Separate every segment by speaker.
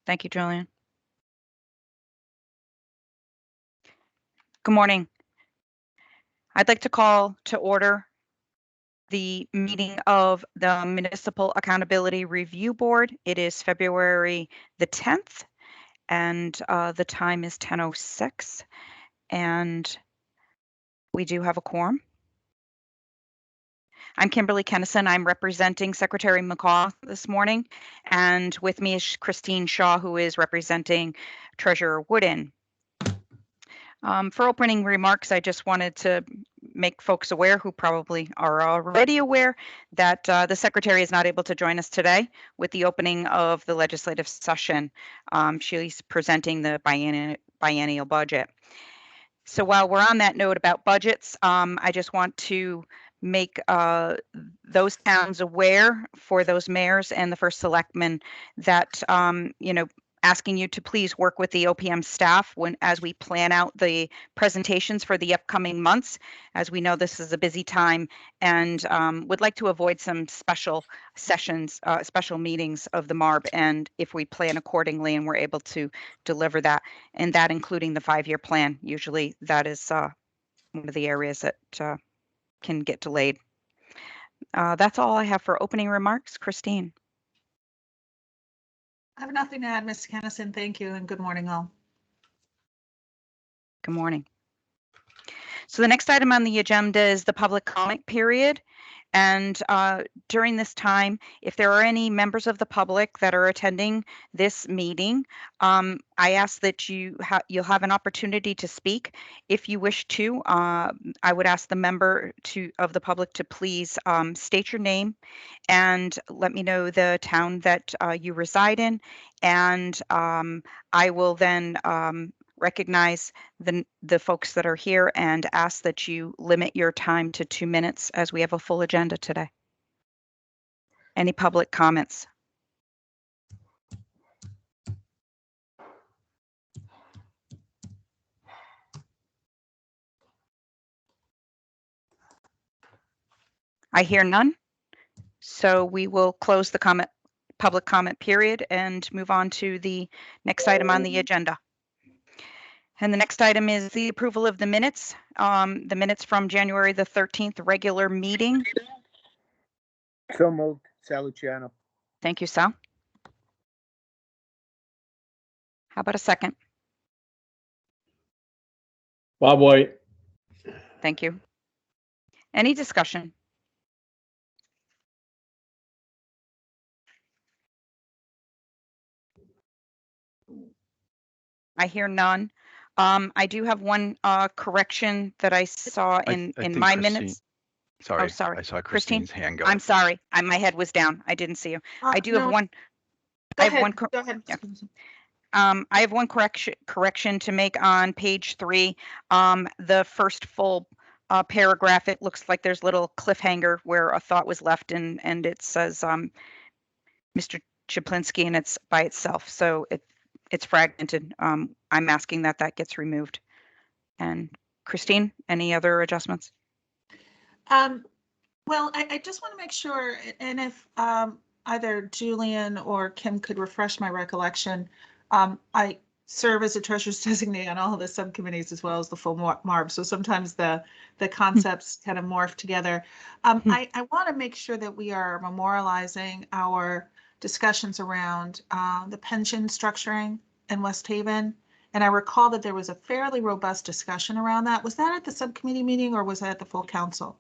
Speaker 1: Thank you, Julian. Good morning. I'd like to call to order the meeting of the Municipal Accountability Review Board. It is February the 10th, and the time is 10:06, and we do have a quorum. I'm Kimberly Kennison. I'm representing Secretary McCaw this morning, and with me is Christine Shaw, who is representing Treasurer Wooden. For opening remarks, I just wanted to make folks aware, who probably are already aware, that the Secretary is not able to join us today with the opening of the legislative session. She's presenting the biennial budget. So while we're on that note about budgets, I just want to make those towns aware, for those mayors and the first selectmen, that asking you to please work with the OPM staff as we plan out the presentations for the upcoming months. As we know, this is a busy time, and would like to avoid some special sessions, special meetings of the MARB, and if we plan accordingly and we're able to deliver that, and that including the 5-year plan. Usually that is one of the areas that can get delayed. That's all I have for opening remarks. Christine.
Speaker 2: I have nothing to add, Ms. Kennison. Thank you, and good morning, all.
Speaker 1: Good morning. So the next item on the agenda is the public comment period. And during this time, if there are any members of the public that are attending this meeting, I ask that you'll have an opportunity to speak. If you wish to, I would ask the member of the public to please state your name and let me know the town that you reside in, and I will then recognize the folks that are here and ask that you limit your time to 2 minutes, as we have a full agenda today. Any public comments? I hear none. So we will close the public comment period and move on to the next item on the agenda. And the next item is the approval of the minutes from January the 13th regular meeting.
Speaker 3: So moved. Saluciano.
Speaker 1: Thank you, Sal. How about a second?
Speaker 4: Bob White.
Speaker 1: Thank you. Any discussion? I hear none. I do have one correction that I saw in my minutes.
Speaker 5: Sorry.
Speaker 1: Oh, sorry.
Speaker 5: I saw Christine's hand go up.
Speaker 1: I'm sorry. My head was down. I didn't see you. I do have one.
Speaker 2: Go ahead.
Speaker 1: Yeah. I have one correction to make on page 3. The first full paragraph, it looks like there's a little cliffhanger where a thought was left, and it says Mr. Chaplinsky, and it's by itself. So it's fragmented. I'm asking that gets removed. And Christine, any other adjustments?
Speaker 2: Well, I just want to make sure, and if either Julian or Kim could refresh my recollection, I serve as a treasurer's designee on all of the subcommittees as well as the full MARB. So sometimes the concepts kind of morph together. I want to make sure that we are memorializing our discussions around the pension structuring in West Haven. And I recall that there was a fairly robust discussion around that. Was that at the subcommittee meeting or was that at the full council?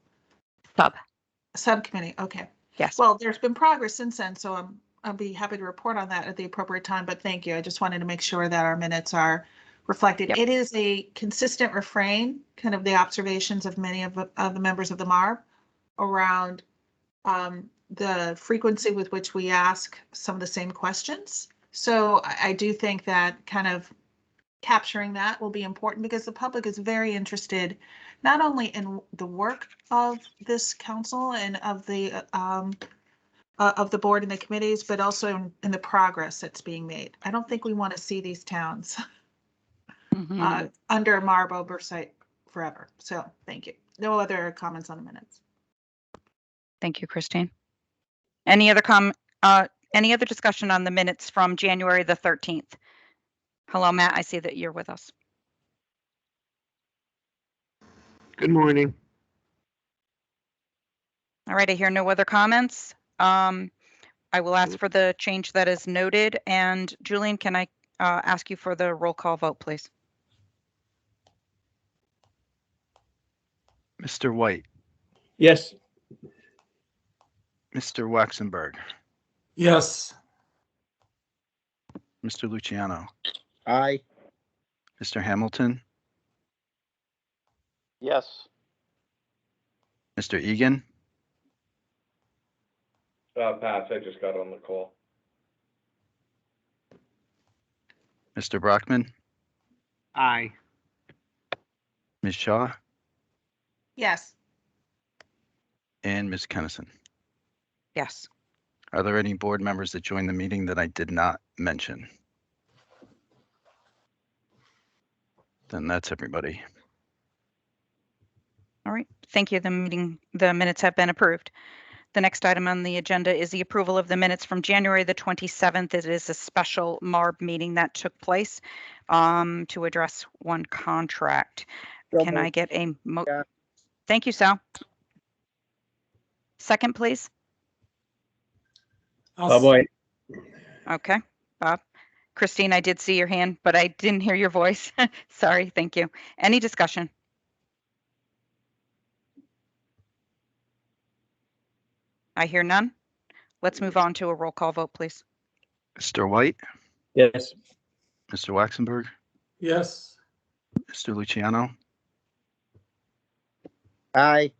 Speaker 2: Subcommittee. Okay.
Speaker 1: Yes.
Speaker 2: Well, there's been progress since then, so I'll be happy to report on that at the appropriate time. But thank you. I just wanted to make sure that our minutes are reflected. Yep. It is a consistent refrain, kind of the observations of many of the members of the MARB around the frequency with which we ask some of the same questions. So I do think that kind of capturing that will be important, because the public is very interested not only in the work of this council and of the board and the committees, but also in the progress that's being made. I don't think we want to see these towns under MARB oversight forever. So thank you. No other comments on the minutes.
Speaker 1: Thank you, Christine. Any Any other discussion on the minutes from January the 13th? Hello, Matt. I see that you're with us.
Speaker 3: Good morning.
Speaker 1: All right, I hear no other comments. I will ask for the change that is noted. And Julian, can I ask you for the roll call vote, please?
Speaker 5: Mr. White,
Speaker 3: Yes.
Speaker 5: Mr. Waxenberg,
Speaker 4: Yes.
Speaker 5: Mr. Luciano,
Speaker 3: Aye.
Speaker 5: Mr. Hamilton,
Speaker 6: Yes.
Speaker 5: Mr. Egan,
Speaker 6: Pass, I just got on the call.
Speaker 5: Mr. Brockman,
Speaker 3: Aye.
Speaker 5: Ms. Shaw,
Speaker 2: Yes.
Speaker 5: and Ms. Kennison.
Speaker 1: Yes.
Speaker 5: Are there any board members that joined the meeting that I did not mention? Then that's everybody.
Speaker 1: All right. Thank you. The minutes have been approved. The next item on the agenda is the approval of the minutes from January the 27th. It is a special MARB meeting that took place to address one contract.
Speaker 3: So
Speaker 1: Can I
Speaker 3: moved.
Speaker 1: get a
Speaker 3: Yeah.
Speaker 1: Thank you, Sal. Second, please.
Speaker 4: I'll
Speaker 3: boy.
Speaker 1: Okay, Bob. Christine, I did see your hand, but I didn't hear your voice. Sorry, thank you. Any discussion? I hear none. Let's move on to a roll call vote, please.
Speaker 5: Mr. White,
Speaker 3: Yes.
Speaker 5: Mr. Waxenberg,
Speaker 4: Yes.
Speaker 5: Mr. Luciano,
Speaker 3: Aye.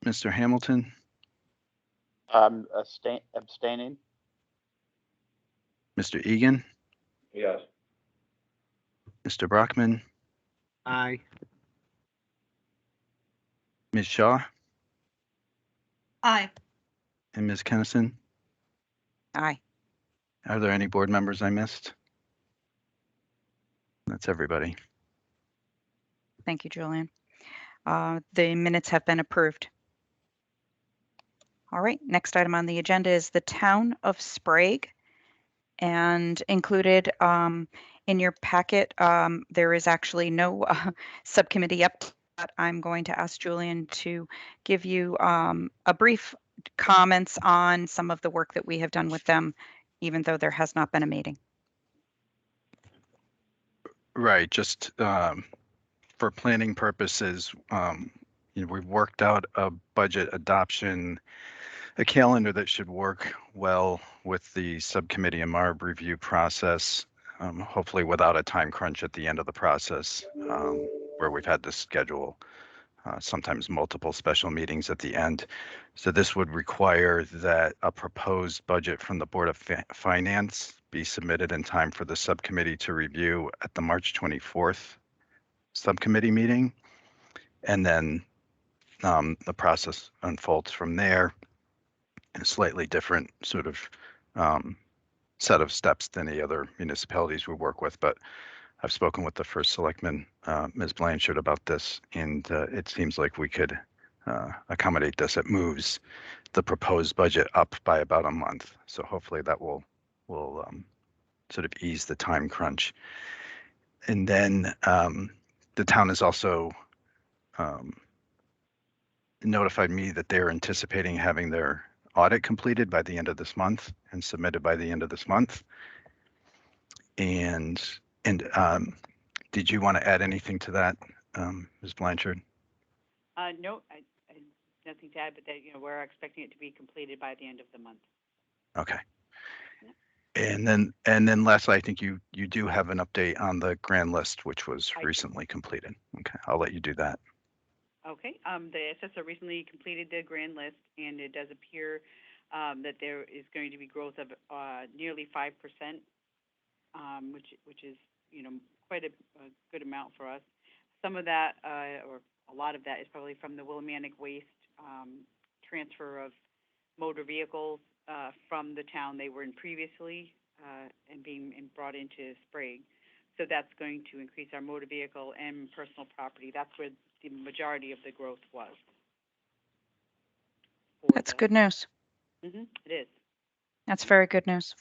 Speaker 5: Mr. Hamilton,
Speaker 6: I'm abstaining.
Speaker 5: Mr. Egan,
Speaker 6: Yes.
Speaker 5: Mr. Brockman,
Speaker 3: Aye.
Speaker 5: Ms. Shaw,
Speaker 2: Aye.
Speaker 5: and Ms. Kennison.
Speaker 1: Aye.
Speaker 5: Are there any board members I missed? That's everybody.
Speaker 1: Thank you, Julian. The minutes have been approved. All right, next item on the agenda is the Town of Sprague. And included in your packet, there is actually no subcommittee update. I'm going to ask Julian to give you a brief comments on some of the work that we have done with them, even though there has not been a meeting.
Speaker 5: Right, just for planning purposes, we've worked out a budget adoption, a calendar that should work well with the subcommittee and MARB review process, hopefully without a time crunch at the end of the process, where we've had to schedule sometimes multiple special meetings at the end. So this would require that a proposed budget from the Board of Finance be submitted in time for the subcommittee to review at the March 24th subcommittee meeting. And then the process unfolds from there in a slightly different sort of set of steps than the other municipalities we work with. But I've spoken with the first selectman, Ms. Blanchard, about this, and it seems like we could accommodate this. It moves the proposed budget up by about a month. So hopefully that will sort of ease the time crunch. And then the town has also notified me that they're anticipating having their audit completed by the end of this month and submitted by the end of this month. And did you want to add anything to that, Ms. Blanchard?
Speaker 7: No, I nothing to add, but that, we're expecting it to be completed by the end of the month.
Speaker 5: Okay. And then lastly, I think you do have an update on the grand list, which was recently completed. Okay, I'll let you do that.
Speaker 7: Okay, the assessor recently completed the grand list, and it does appear that there is going to be growth of nearly 5%, which is, quite a good amount for us. Some of that, or a lot of that, is probably from the Willimantic Waste transfer of motor vehicles from the town they were in previously and being brought into Sprague. So that's going to increase our motor vehicle and personal property. That's where the majority of the growth was.
Speaker 1: That's good news.
Speaker 7: It is.
Speaker 1: That's very good news.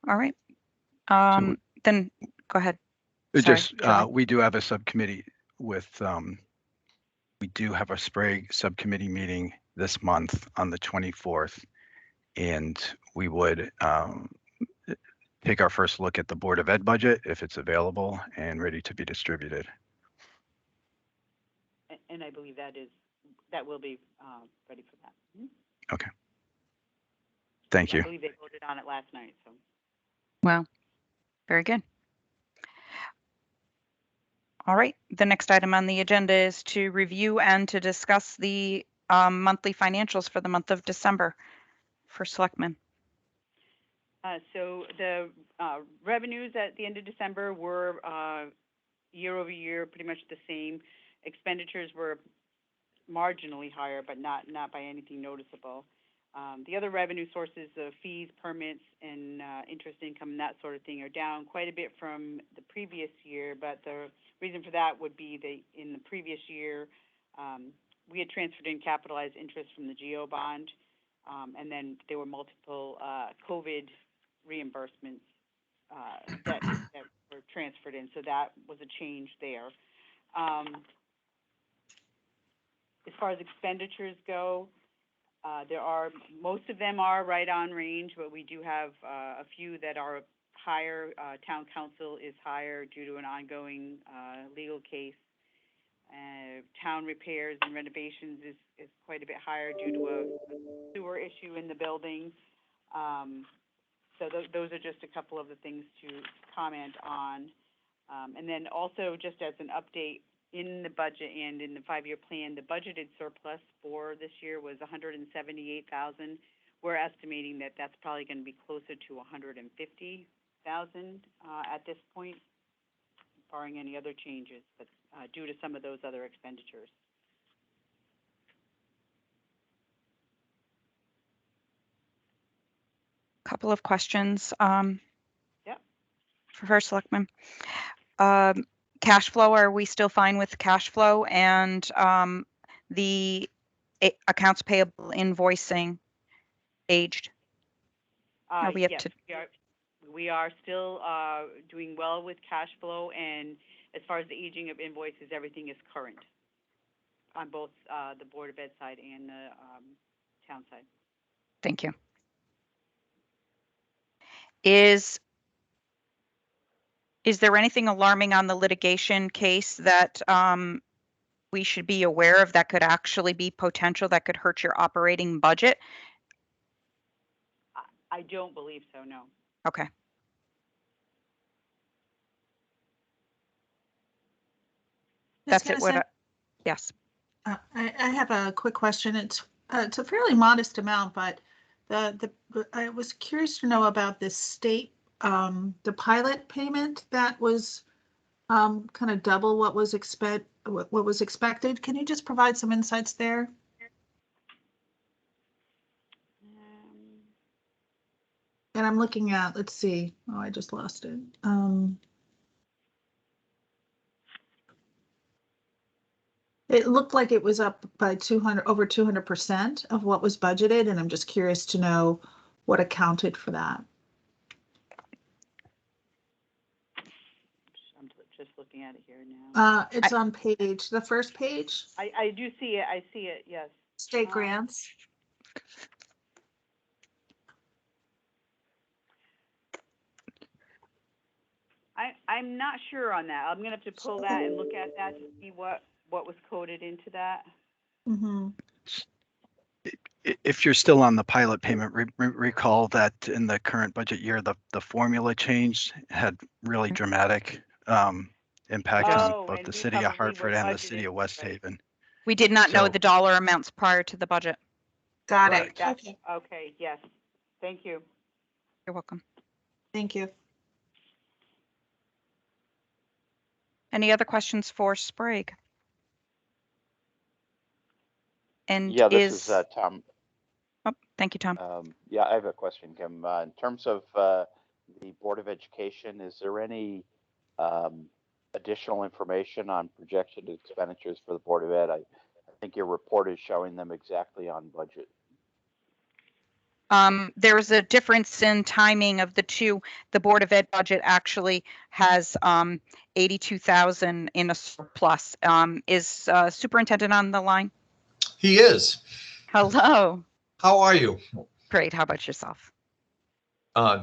Speaker 1: All right. Then go ahead. Sorry, Julie.
Speaker 5: We do have a subcommittee with, we do have a Sprague subcommittee meeting this month on the 24th. And we would take our first look at the Board of Ed budget if it's available and ready to be distributed.
Speaker 7: And I believe that will be ready for that. Mhm.
Speaker 5: Okay. Thank you.
Speaker 7: I believe they voted on it last night, so.
Speaker 1: Well, very good. All right. The next item on the agenda is to review and to discuss the monthly financials for the month of December for Selectmen.
Speaker 7: So the revenues at the end of December were year over year pretty much the same. Expenditures were marginally higher, but not by anything noticeable. The other revenue sources of fees, permits, and interest income, and that sort of thing, are down quite a bit from the previous year. But the reason for that would be in the previous year, we had transferred in capitalized interest from the GO bond, and then there were multiple COVID reimbursements that were transferred in. So that was a change there. As far as expenditures go, most of them are right on range, but we do have a few that are higher. Town council is higher due to an ongoing legal case. Town repairs and renovations is quite a bit higher due to a sewer issue in the building. So those are just a couple of the things to comment on. And then also, just as an update, in the budget and in the 5-year plan, the budgeted surplus for this year was $178,000. We're estimating that that's probably going to be closer to $150,000 at this point, barring any other changes, but due to some of those other expenditures.
Speaker 1: Couple of questions.
Speaker 7: Yep.
Speaker 1: For First Selectman. Cash flow, are we still fine with cash flow? And the accounts payable invoicing aged? Are we up
Speaker 7: yes,
Speaker 1: to?
Speaker 7: we are still doing well with cash flow, and as far as the aging of invoices, everything is current on both the Board of Ed side and the town side.
Speaker 1: Thank you. Is there anything alarming on the litigation case that we should be aware of that could actually be potential that could hurt your operating budget?
Speaker 7: I don't believe so, no.
Speaker 1: Okay. That's it. Yes.
Speaker 2: I have a quick question. It's a fairly modest amount, but I was curious to know about this state, the pilot payment that was kind of double what was expected. Can you just provide some insights there? And I'm looking at, let's see. Oh, I just lost it. It looked like it was up by over 200% of what was budgeted, and I'm just curious to know what accounted for that.
Speaker 7: I'm just looking at it here now.
Speaker 2: It's on the first page.
Speaker 7: I do see it. I see it. Yes.
Speaker 2: State grants.
Speaker 7: I'm not sure on that. I'm gonna have to pull that and look at that to see what was coded into that.
Speaker 2: Mm-hmm.
Speaker 5: If you're still on the pilot payment, recall that in the current budget year, the formula change had really dramatic impact on both the city of Hartford and the city of West Haven.
Speaker 1: We did not know the dollar amounts prior to the budget.
Speaker 2: Got it.
Speaker 7: Okay. Okay. Yes. Thank you.
Speaker 1: You're welcome.
Speaker 2: Thank you.
Speaker 1: Any other questions for Sprague? And
Speaker 6: Yeah, this is Tom.
Speaker 1: Oh, thank you, Tom.
Speaker 6: Yeah, I have a question, Kim. In terms of the Board of Education, is there any additional information on projected expenditures for the Board of Ed? I think your report is showing them exactly on budget.
Speaker 1: There's a difference in timing of the two. The Board of Ed budget actually has 82,000 in a surplus. Is Superintendent on the line?
Speaker 8: He is.
Speaker 1: Hello.
Speaker 8: How are you?
Speaker 1: Great. How about yourself?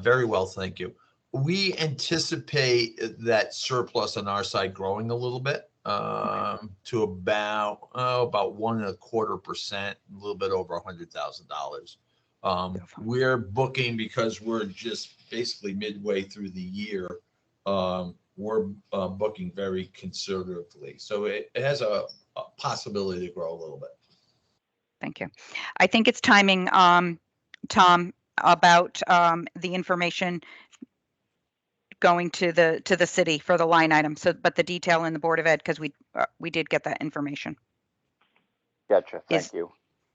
Speaker 8: Very well, thank you. We anticipate that surplus on our side growing a little bit to about 1.25%, a little bit over $100,000. We're booking because we're just basically midway through the year. We're booking very conservatively, so it has a possibility to grow a little bit.
Speaker 1: Thank you. I think it's timing, Tom, about the information going to the city for the line item. So, but the detail in the Board of Ed, because we did get that information.
Speaker 6: Gotcha. Thank you.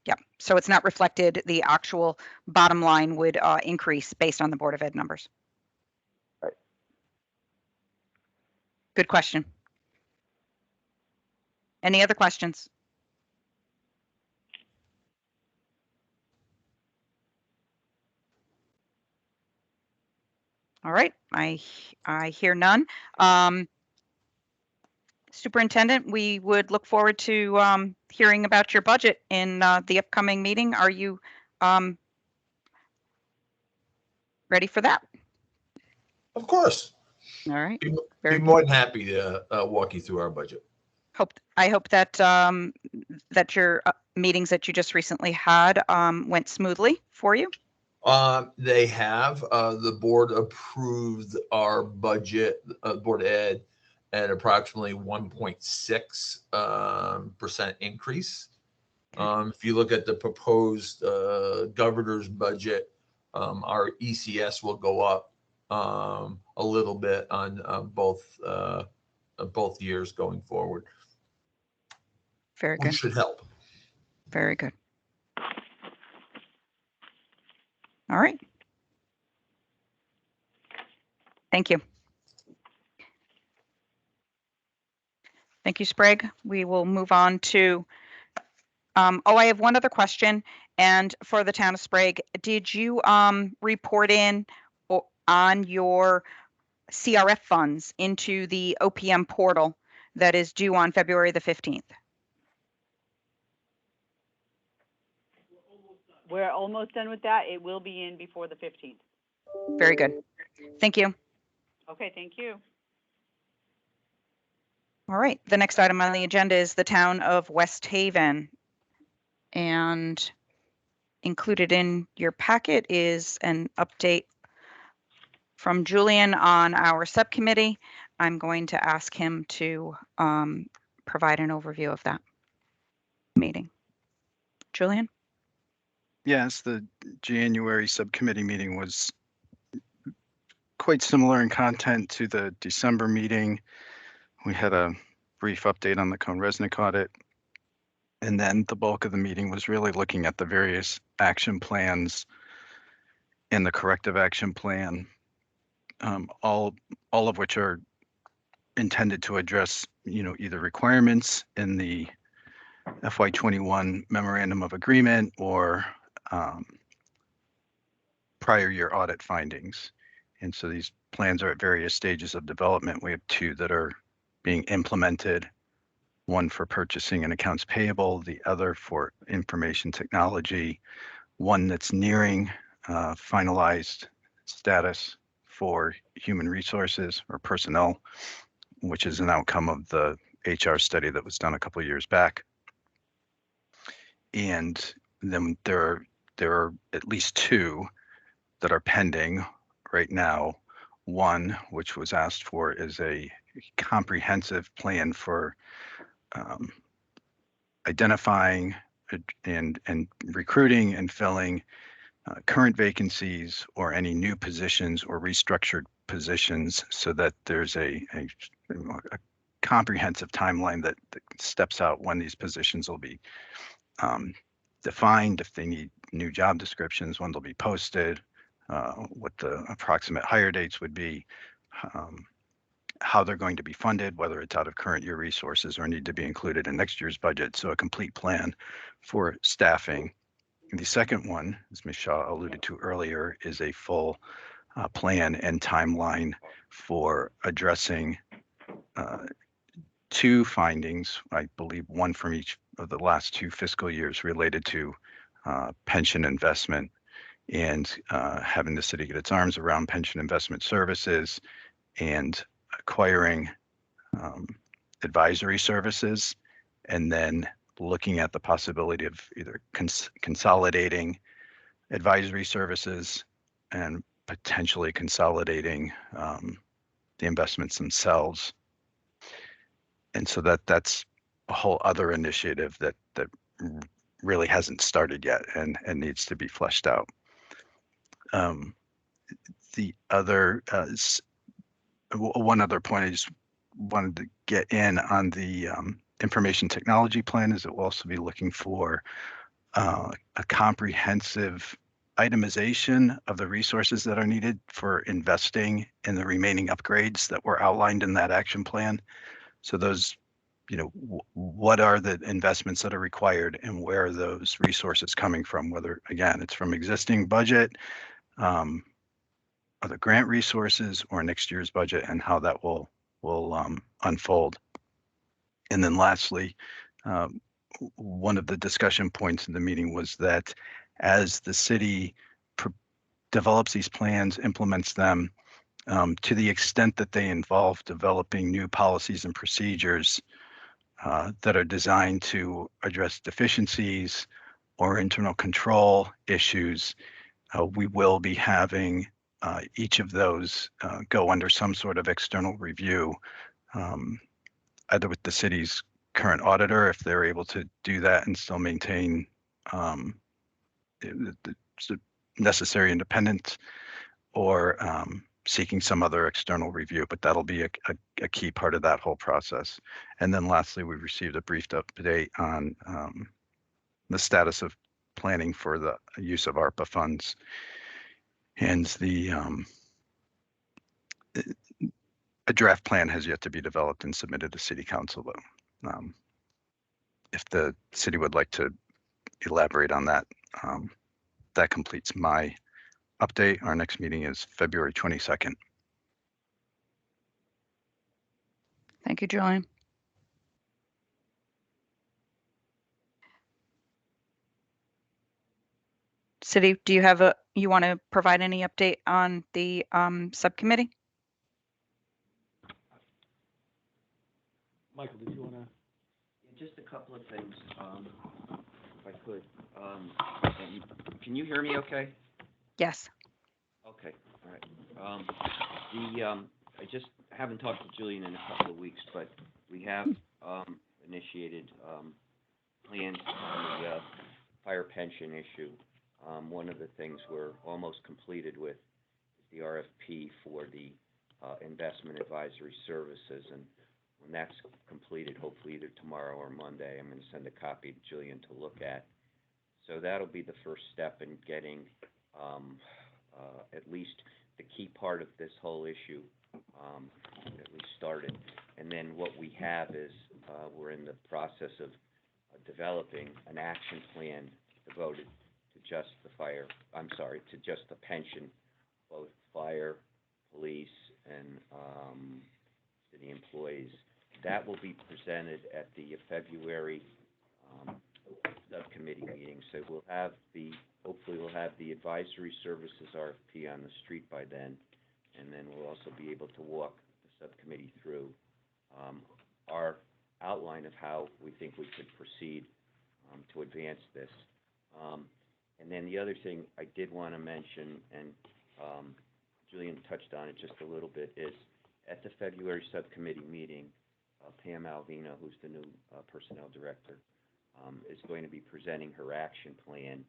Speaker 1: Yeah. So it's not reflected. The actual bottom line would increase based on the Board of Ed numbers.
Speaker 6: Right.
Speaker 1: Good question. Any other questions? All right, I hear none. Superintendent, we would look forward to hearing about your budget in the upcoming meeting. Are you ready for that?
Speaker 8: Of course.
Speaker 1: All right.
Speaker 8: Be more than happy to walk you through our budget.
Speaker 1: I hope that that your meetings that you just recently had went smoothly for you.
Speaker 8: They have. The board approved our budget, Board of Ed, at approximately 1.6% increase. If you look at the proposed governor's budget, our ECS will go up a little bit on both years going forward.
Speaker 1: Very good.
Speaker 8: Which should help.
Speaker 1: Very good. All right. Thank you. Thank you, Sprague. We will move on to, I have one other question. And for the town of Sprague, did you report in on your CRF funds into the OPM portal that is due on February the 15th?
Speaker 7: We're almost done with that. It will be in before the 15th.
Speaker 1: Very good. Thank you.
Speaker 7: Okay, thank you.
Speaker 1: All right. The next item on the agenda is the town of West Haven. And included in your packet is an update from Julian on our subcommittee. I'm going to ask him to provide an overview of that meeting. Julian?
Speaker 5: Yes, the January subcommittee meeting was quite similar in content to the December meeting. We had a brief update on the Resnick audit. And then the bulk of the meeting was really looking at the various action plans and the corrective action plan, all of which are intended to address, either requirements in the FY21 memorandum of agreement or prior year audit findings. And so these plans are at various stages of development. We have two that are being implemented, one for purchasing and accounts payable, the other for information technology, one that's nearing finalized status for human resources or personnel, which is an outcome of the HR study that was done a couple of years back. And then there are at least two that are pending right now. One, which was asked for, is a comprehensive plan for identifying and recruiting and filling current vacancies or any new positions or restructured positions, so that there's a comprehensive timeline that steps out when these positions will be defined, if they need new job descriptions, when they'll be posted, what the approximate hire dates would be, how they're going to be funded, whether it's out of current year resources or need to be included in next year's budget. So a complete plan for staffing The second one, as Ms. Shaw alluded to earlier, is a full plan and timeline for addressing two findings, I believe one from each of the last two fiscal years related to pension investment and having the city get its arms around pension investment services and acquiring advisory services, and then looking at the possibility of either consolidating advisory services and potentially consolidating the investments themselves. And so that's a whole other initiative that really hasn't started yet and needs to be fleshed out. The other one other point I just wanted to get in on the information technology plan is that we'll also be looking for a comprehensive itemization of the resources that are needed for investing in the remaining upgrades that were outlined in that action plan. So those, what are the investments that are required and where are those resources coming from? Whether, again, it's from existing budget, other grant resources, or next year's budget, and how that will unfold. And then lastly, one of the discussion points in the meeting was that as the city develops these plans, implements them, to the extent that they involve developing new policies and procedures that are designed to address deficiencies or internal control issues, we will be having each of those go under some sort of external review, either with the city's current auditor, if they're able to do that and still maintain the necessary independence, or seeking some other external review, but that'll be a key part of that whole process. And then lastly, we received a brief update on the status of planning for the use of Arpa funds. And a draft plan has yet to be developed and submitted to City Council, but if the city would like to elaborate on that, that completes my update. Our next meeting is February 22nd.
Speaker 1: Thank you, Julian. City, do you want to provide any update on the subcommittee?
Speaker 4: Michael, did you want to?
Speaker 9: Just a couple of things, if I could. Can you hear me okay?
Speaker 1: Yes.
Speaker 9: Okay, all right. I just haven't talked to Julian in a couple of weeks, but we have initiated plans on the fire pension issue. One of the things we're almost completed with is the RFP for the investment advisory services, and when that's completed, hopefully either tomorrow or Monday, I'm going to send a copy to Julian to look at. So that'll be the first step in getting at least the key part of this whole issue at least started. And then what we have is we're in the process of developing an action plan devoted to just the pension, both fire, police, and city employees. That will be presented at the February subcommittee meeting. So hopefully we'll have the advisory services RFP on the street by then, and then we'll also be able to walk the subcommittee through our outline of how we think we could proceed to advance this. And then the other thing I did want to mention, and Julian touched on it just a little bit, is at the February subcommittee meeting, Pam Alvino, who's the new personnel director, is going to be presenting her action plan.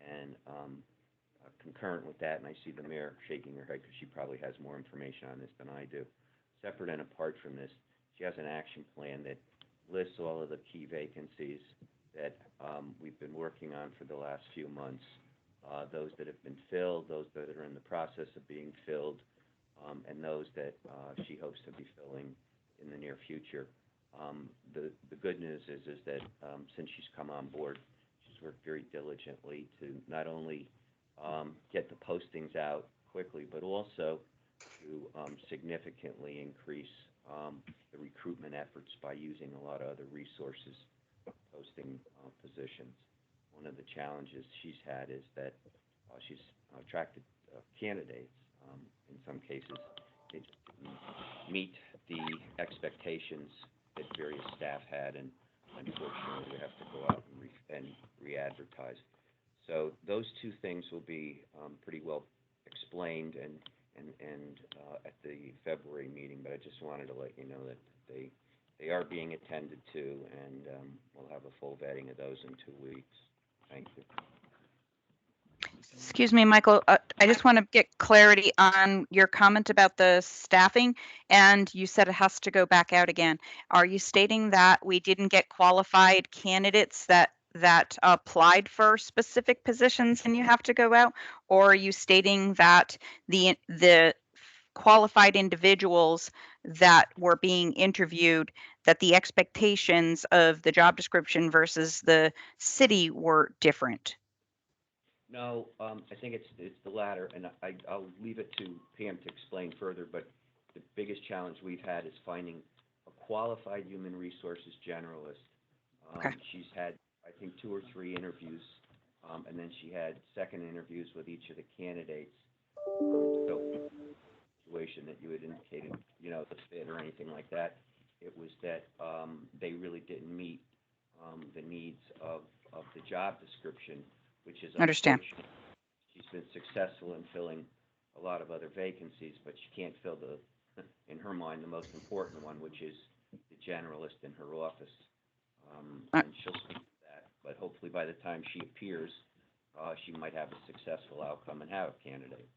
Speaker 9: And concurrent with that, and I see the mayor shaking her head because she probably has more information on this than I do. Separate and apart from this, she has an action plan that lists all of the key vacancies that we've been working on for the last few months, those that have been filled, those that are in the process of being filled, and those that she hopes to be filling in the near future. The good news is that since she's come on board, she's worked very diligently to not only get the postings out quickly, but also to significantly increase the recruitment efforts by using a lot of other resources, posting positions. One of the challenges she's had is that she's attracted candidates. In some cases, they just didn't meet the expectations that various staff had, and unfortunately, we have to go out and re-advertise. So those two things will be pretty well explained and at the February meeting, but I just wanted to let you know that they are being attended to, and we'll have a full vetting of those in 2 weeks. Thank you.
Speaker 1: Excuse me, Michael, I just want to get clarity on your comment about the staffing, and you said it has to go back out again. Are you stating that we didn't get qualified candidates that applied for specific positions and you have to go out? Or are you stating that the qualified individuals that were being interviewed, that the expectations of the job description versus the city were different?
Speaker 9: No, I think it's the latter, and I'll leave it to Pam to explain further, but the biggest challenge we've had is finding a qualified human resources generalist.
Speaker 1: Okay.
Speaker 9: She's had, I think, 2 or 3 interviews, and then she had second interviews with each of the candidates. So the situation that you had indicated, the fit or anything like that, it was that they really didn't meet the needs of the job description, which is
Speaker 1: Understand.
Speaker 9: unfortunate. She's been successful in filling a lot of other vacancies, but she can't fill in her mind, the most important one, which is the generalist in her office. And she'll speak to that, but hopefully by the time she appears, she might have a successful outcome and have a candidate.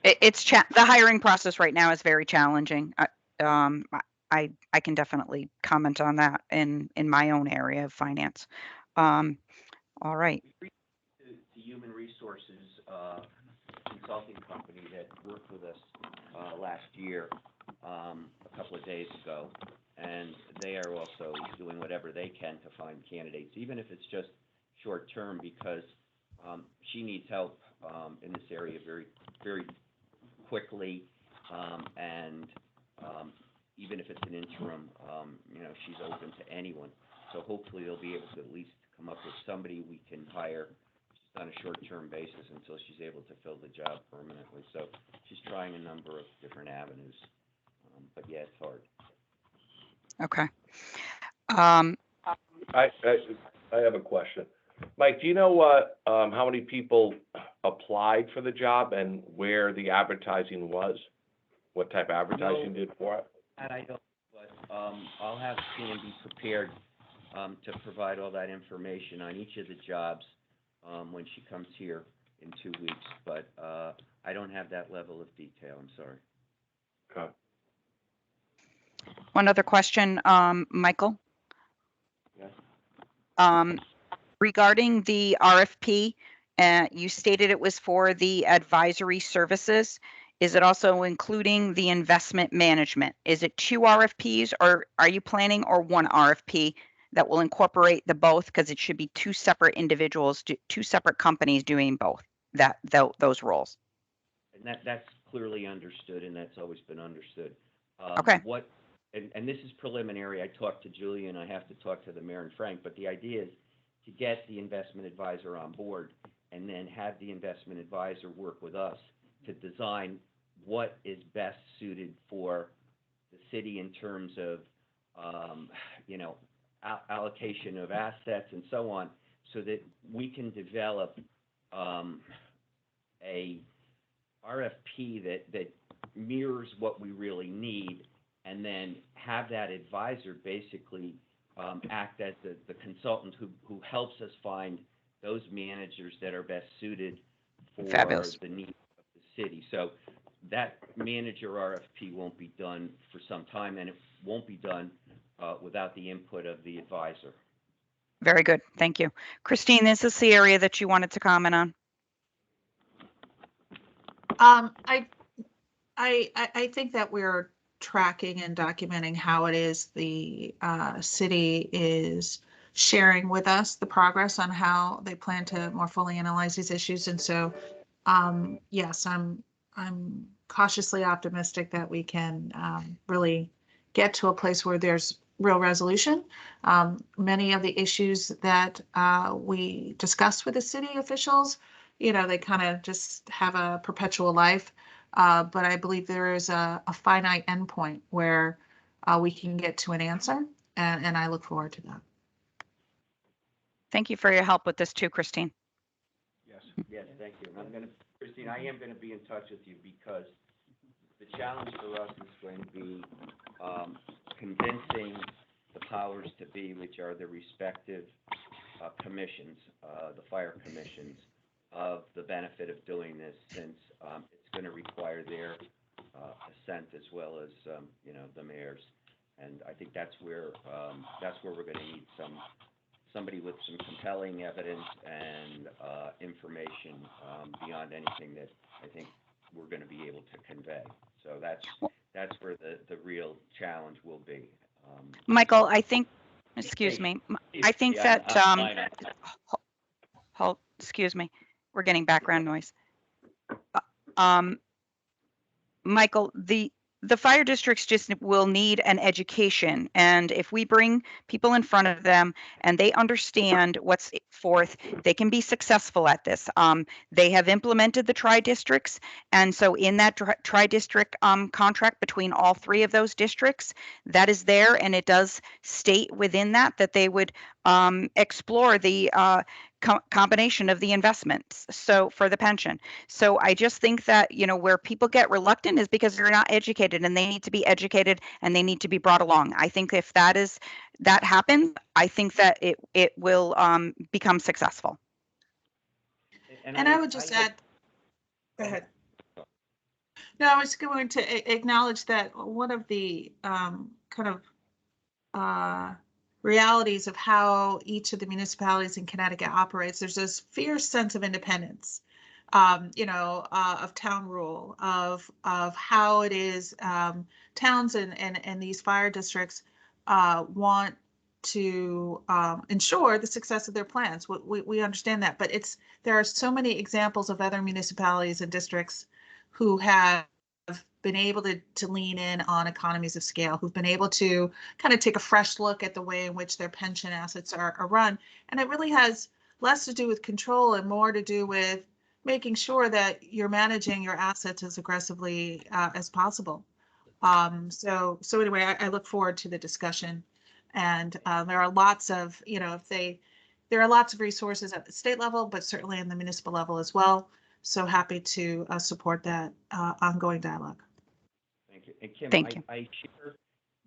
Speaker 1: The hiring process right now is very challenging. I can definitely comment on that in my own area of finance. All right.
Speaker 9: We reached out to Human Resources consulting company that worked with us last year, a couple of days ago, and they are also doing whatever they can to find candidates, even if it's just short term, because she needs help in this area very, very quickly, and even if it's an interim, she's open to anyone. So hopefully they'll be able to at least come up with somebody we can hire just on a short-term basis until she's able to fill the job permanently. So she's trying a number of different avenues, but yeah, it's hard.
Speaker 1: Okay.
Speaker 10: I have a question. Mike, do you know what, how many people applied for the job and where the advertising was? What type of advertising did for it?
Speaker 9: That I don't, but I'll have Pam be prepared to provide all that information on each of the jobs when she comes here in 2 weeks, but I don't have that level of detail. I'm sorry.
Speaker 10: Okay.
Speaker 1: One other question, Michael.
Speaker 9: Yes.
Speaker 1: Regarding the RFP, you stated it was for the advisory services. Is it also including the investment management? Is it 2 RFPs, or are you planning or 1 RFP that will incorporate the both? Because it should be 2 separate individuals, 2 separate companies doing both those roles.
Speaker 9: And that's clearly understood, and that's always been understood.
Speaker 1: Okay.
Speaker 9: And this is preliminary. I talked to Julia, and I have to talk to the mayor and Frank, but the idea is to get the investment advisor on board and then have the investment advisor work with us to design what is best suited for the city in terms of, allocation of assets and so on, so that we can develop a RFP that mirrors what we really need, and then have that advisor basically act as the consultant who helps us find those managers that are best suited for
Speaker 1: Fabulous.
Speaker 9: the needs of the city. So that manager RFP won't be done for some time, and it won't be done without the input of the advisor.
Speaker 1: Very good. Thank you. Christine, is this the area that you wanted to comment on?
Speaker 2: I think that we're tracking and documenting how it is the city is sharing with us the progress on how they plan to more fully analyze these issues. And so, yes, I'm cautiously optimistic that we can really get to a place where there's real resolution. Many of the issues that we discussed with the city officials, they kind of just have a perpetual life. But I believe there is a finite endpoint where we can get to an answer, and I look forward to that.
Speaker 1: Thank you for your help with this too, Christine.
Speaker 9: Yes, thank you. And Christine, I am gonna be in touch with you because the challenge for us is going to be convincing the powers to be, which are the respective commissions, the fire commissions, of the benefit of doing this, since it's going to require their assent as well as the mayor's. And I think that's where we're going to need somebody with some compelling evidence and information beyond anything that I think we're going to be able to convey. So that's where the real challenge will be.
Speaker 1: Michael, I think, excuse me, I think that, hold, excuse me, we're getting background noise. Michael, the fire districts just will need an education. And if we bring people in front of them and they understand what's forth, they can be successful at this. They have implemented the tri-districts. And so in that tri-district contract between all three of those districts, that is there. And it does state within that they would explore the combination of the investments, so for the pension. So I just think that, where people get reluctant is because they're not educated, and they need to be educated and they need to be brought along. I think if that happens, I think that it will become successful.
Speaker 2: And I would just add, go ahead. No, I was going to acknowledge that one of the kind of realities of how each of the municipalities in Connecticut operates, there's this fierce sense of independence, of town rule, of how it is towns and these fire districts want to ensure the success of their plans. We understand that, but there are so many examples of other municipalities and districts who have been able to lean in on economies of scale, who've been able to kind of take a fresh look at the way in which their pension assets are run. And it really has less to do with control and more to do with making sure that you're managing your assets as aggressively as possible. So anyway, I look forward to the discussion. And there are lots of, there are lots of resources at the state level, but certainly in the municipal level as well. So happy to support that ongoing dialogue.
Speaker 9: Thank you. And Kim,
Speaker 1: Thank you.
Speaker 9: I share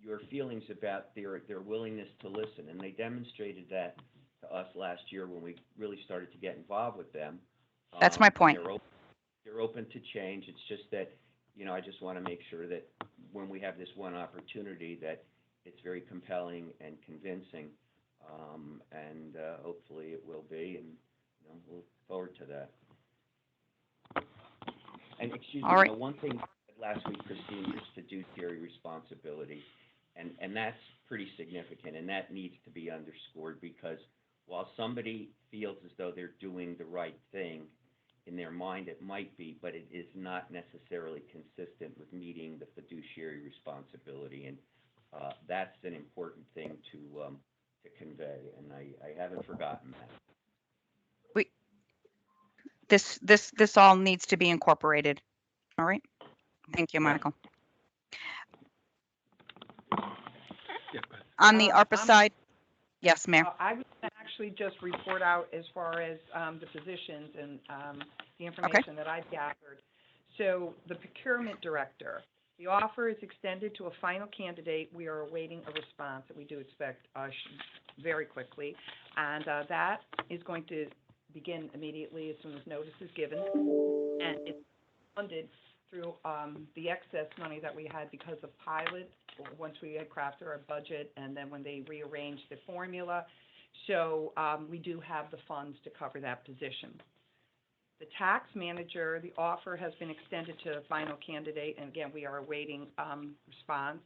Speaker 9: your feelings about their willingness to listen, and they demonstrated that to us last year when we really started to get involved with them.
Speaker 1: That's my point.
Speaker 9: They're open to change. It's just that, I just want to make sure that when we have this one opportunity, that it's very compelling and convincing, and hopefully it will be, and we'll look forward to that. And excuse me,
Speaker 1: right.
Speaker 9: One thing last week, Christine, is fiduciary responsibility, and that's pretty significant, and that needs to be underscored, because while somebody feels as though they're doing the right thing, in their mind it might be, but it is not necessarily consistent with meeting the fiduciary responsibility, and that's an important thing to convey, and I haven't forgotten that.
Speaker 1: This all needs to be incorporated. All right. Thank you, Michael. On the ARPA side, yes, ma'am.
Speaker 11: I was going to actually just report out as far as the positions and the information that I've gathered. So the Procurement Director, the offer is extended to a final candidate. We are awaiting a response that we do expect very quickly. And that is going to begin immediately as soon as notice is given. And it's funded through the excess money that we had because of pilot, once we had crafted our budget, and then when they rearranged the formula. So we do have the funds to cover that position. The tax manager, the offer has been extended to a final candidate, and again, we are awaiting response.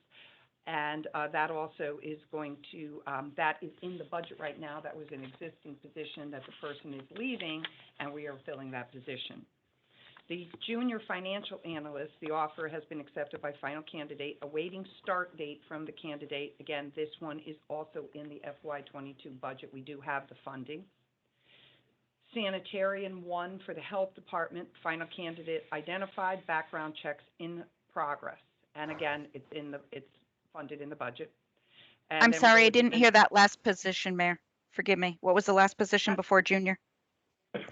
Speaker 11: And that also is going to, that is in the budget right now. That was an existing position that the person is leaving, and we are filling that position. The junior financial analyst, the offer has been accepted by final candidate, awaiting start date from the candidate. Again, this one is also in the FY22 budget. We do have the funding. Sanitarian 1 for the health department, final candidate identified, background checks in progress. And again, it's funded in the budget. And
Speaker 1: I'm
Speaker 11: then
Speaker 1: sorry,
Speaker 11: we'll
Speaker 1: I didn't hear that last position, Mayor. Forgive me. What was the last position before junior?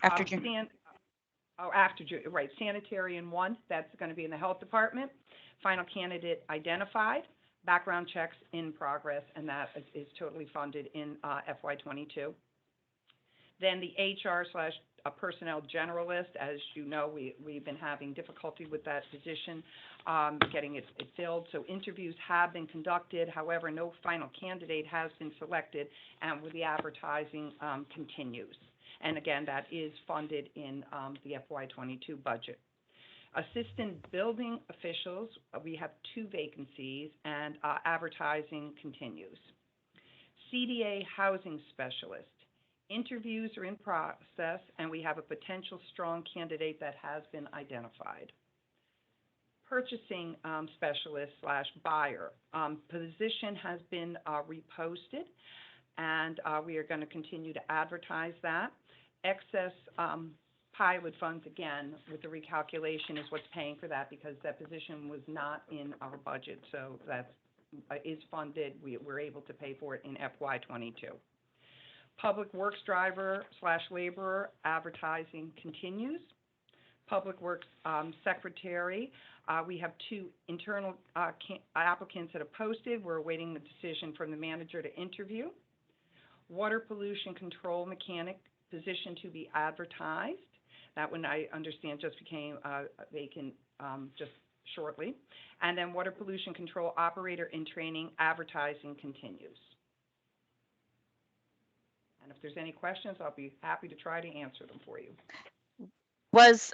Speaker 1: After junior?
Speaker 11: Right, Sanitarian 1, that's going to be in the health department. Final candidate identified, background checks in progress, and that is totally funded in FY22. Then the HR/personnel generalist, as you know, we've been having difficulty with that position, getting it filled. So interviews have been conducted. However, no final candidate has been selected, and the advertising continues. And again, that is funded in the FY22 budget. Assistant building officials, we have 2 vacancies, and advertising continues. CDA housing specialist, interviews are in process, and we have a potential strong candidate that has been identified. Purchasing specialist/buyer, position has been reposted, and we are going to continue to advertise that. Excess pilot funds, again, with the recalculation is what's paying for that, because that position was not in our budget, so that is funded. We're able to pay for it in FY22. Public Works driver/laborer, advertising continues. Public Works secretary, we have 2 internal applicants that have posted. We're awaiting the decision from the manager to interview. Water pollution control mechanic, position to be advertised. That one, I understand, just became vacant just shortly. And then water pollution control operator in training, advertising continues. And if there's any questions, I'll be happy to try to answer them for you.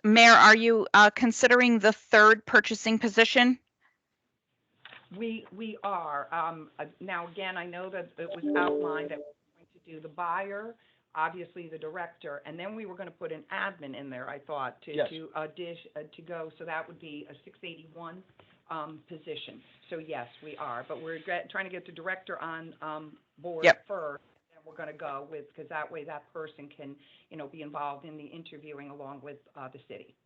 Speaker 1: Mayor, are you considering the 3rd purchasing position?
Speaker 11: We are. Now, again, I know that it was outlined that we're going to do the buyer, obviously the director, and then we were going to put an admin in there, I thought, to go. So that would be a 681 position. So yes, we are. But we're trying to get the director on board first. We're going to go with, because that way that person can, be involved in the interviewing along with the city.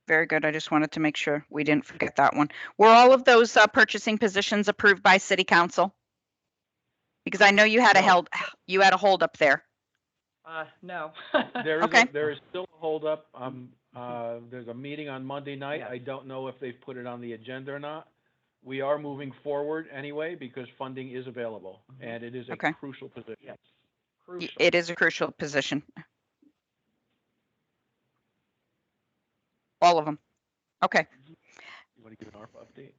Speaker 1: Very good. I just wanted to make sure we didn't forget that one. Were all of those purchasing positions approved by City Council? Because I know you had a hold up there.
Speaker 11: No.
Speaker 12: There is still a hold up. There's a meeting on Monday night. I don't know if they've put it on the agenda or not. We are moving forward anyway because funding is available, and it is a crucial position.
Speaker 11: Yes.
Speaker 1: It is a crucial position. All of them. Okay.
Speaker 12: You want to give an Arpa update?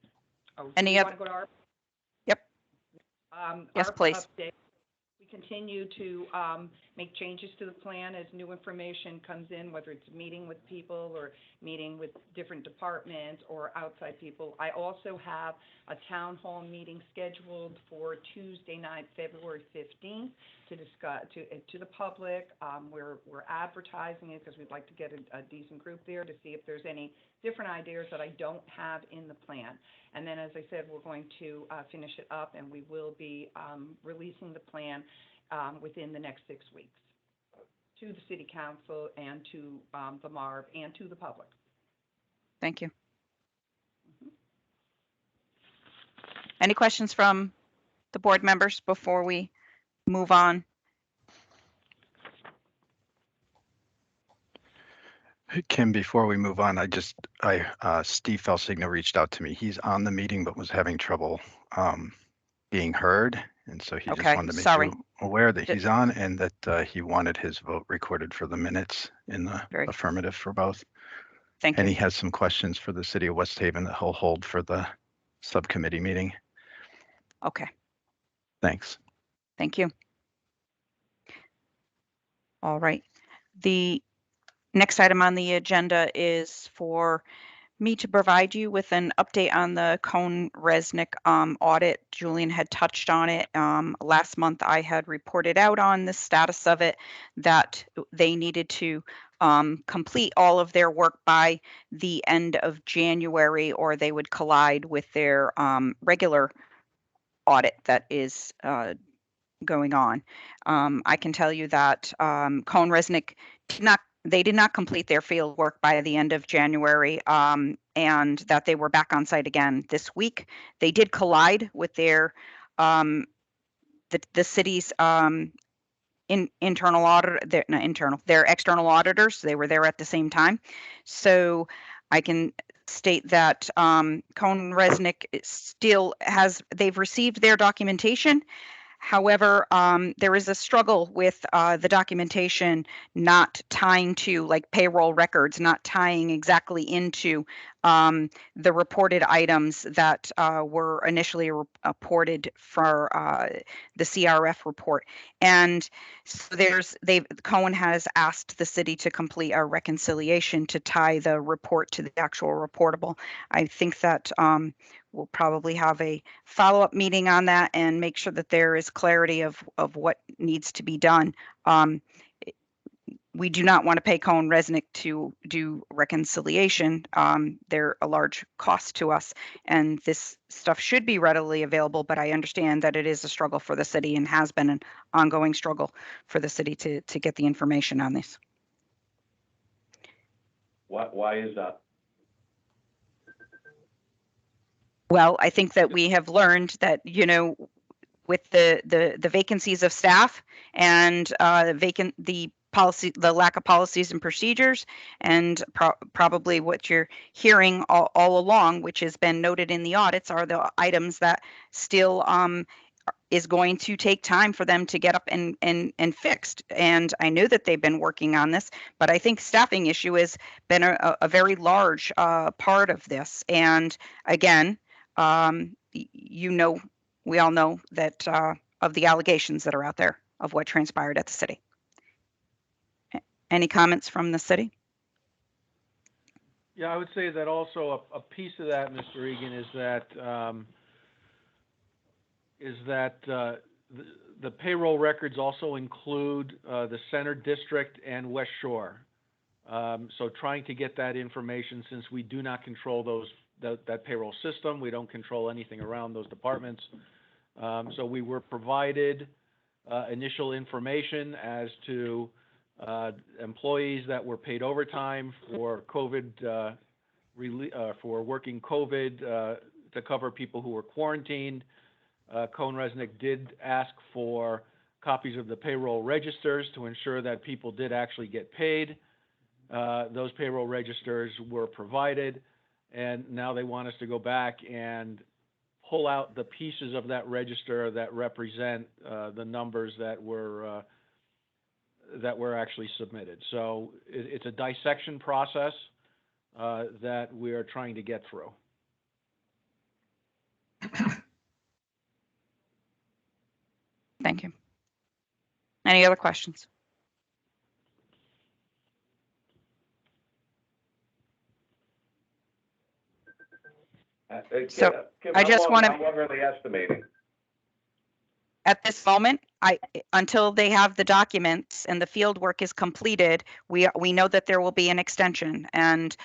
Speaker 1: Any other?
Speaker 11: Want to go to Arpa?
Speaker 1: Yep. Yes,
Speaker 11: Arpa
Speaker 1: please.
Speaker 11: Update. We continue to make changes to the plan as new information comes in, whether it's meeting with people or meeting with different departments or outside people. I also have a town hall meeting scheduled for Tuesday night, February 15th, to discuss to the public. We're advertising it because we'd like to get a decent group there to see if there's any different ideas that I don't have in the plan. And then, as I said, we're going to finish it up, and we will be releasing the plan within the next 6 weeks to the City Council and to the MARB and to the public.
Speaker 1: Thank you. Any questions from the board members before we move on?
Speaker 5: Kim, before we move on, Steve Felsigna reached out to me. He's on the meeting, but was having trouble being heard. And so he just wanted to make you aware that he's on and that he wanted his vote recorded for the minutes in the affirmative for both.
Speaker 1: Thank you.
Speaker 5: And he has some questions for the city of West Haven that he'll hold for the subcommittee meeting.
Speaker 1: Okay.
Speaker 5: Thanks.
Speaker 1: Thank you. All right. The next item on the agenda is for me to provide you with an update on the Cone Resnick audit. Julian had touched on it. Last month I had reported out on the status of it, that they needed to complete all of their work by the end of January, or they would collide with their regular audit that is going on. I can tell you that Cone Resnick did not complete their field work by the end of January, and that they were back on site again this week. They did collide with their the city's internal auditor, their external auditors. They were there at the same time. So I can state that Cone Resnick still they've received their documentation. However, there is a struggle with the documentation not tying to, like, payroll records, not tying exactly into the reported items that were initially reported for the CRF report. And so Cohen has asked the city to complete a reconciliation to tie the report to the actual reportable. I think that we'll probably have a follow-up meeting on that and make sure that there is clarity of what needs to be done. We do not want to pay Cone Resnick to do reconciliation. They're a large cost to us, and this stuff should be readily available, but I understand that it is a struggle for the city and has been an ongoing struggle for the city to get the information on this.
Speaker 10: Why is that?
Speaker 1: Well, I think that we have learned that, with the vacancies of staff and the lack of policies and procedures, and probably what you're hearing all along, which has been noted in the audits, are the items that still is going to take time for them to get up and fixed. And I know that they've been working on this, but I think staffing issue has been a very large part of this. And again, we all know that of the allegations that are out there of what transpired at the city. Any comments from the city?
Speaker 12: Yeah, I would say that also a piece of that, Mr. Egan, is that the payroll records also include the Center District and West Shore. So trying to get that information, since we do not control that payroll system, we don't control anything around those departments. So we were provided initial information as to employees that were paid overtime for COVID, for working COVID to cover people who were quarantined. Cone Resnick did ask for copies of the payroll registers to ensure that people did actually get paid. Those payroll registers were provided, and now they want us to go back and pull out the pieces of that register that represent the numbers that were actually submitted. So it's a dissection process that we are trying to get through.
Speaker 1: Thank you. Any other questions? So I just want to.
Speaker 10: How long are they estimating?
Speaker 1: At this moment, until they have the documents and the field work is completed, we know that there will be an extension. And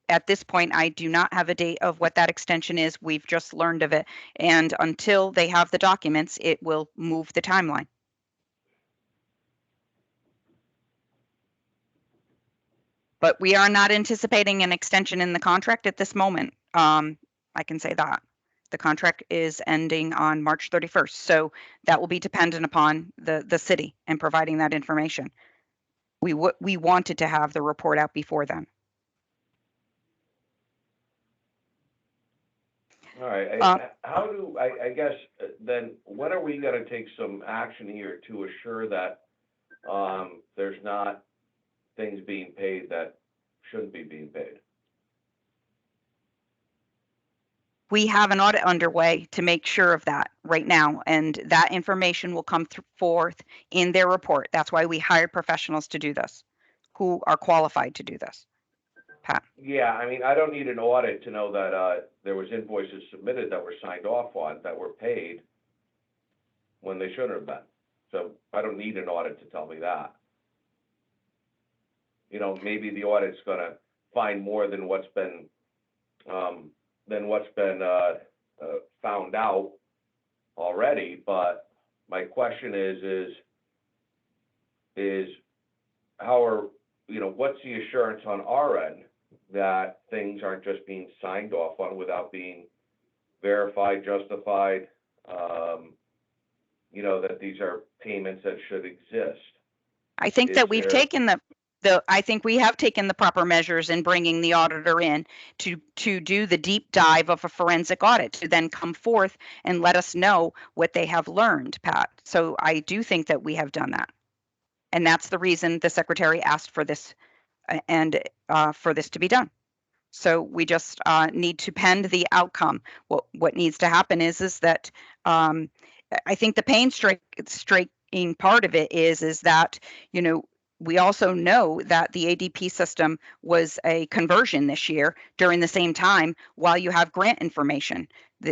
Speaker 1: at this point, I do not have a date of what that extension is. We've just learned of it. And until they have the documents, it will move the timeline. But we are not anticipating an extension in the contract at this moment. I can say that. The contract is ending on March 31st. So that will be dependent upon the city and providing that information. We wanted to have the report out before then.
Speaker 10: All right. I guess then when are we going to take some action here to assure that there's not things being paid that shouldn't be being paid?
Speaker 1: We have an audit underway to make sure of that right now, and that information will come forth in their report. That's why we hired professionals to do this, who are qualified to do this. Pat.
Speaker 10: Yeah, I mean, I don't need an audit to know that, there was invoices submitted that were signed off on, that were paid when they shouldn't have been. So I don't need an audit to tell me that. You know, maybe the audit's gonna find more than what's been found out already, but my question is how are, you know, what's the assurance on our end that things aren't just being signed off on without being verified, justified, you know, that these are payments that should exist?
Speaker 1: I think that we've taken I think we have taken the proper measures in bringing the auditor in to do the deep dive of a forensic audit, to then come forth and let us know what they have learned, Pat. So I do think that we have done that. And that's the reason the secretary asked for this and for this to be done. So we just need to pend the outcome. What needs to happen is that I think the painstaking part of it is that, you know, we also know that the ADP system was a conversion this year during the same time while you have grant information,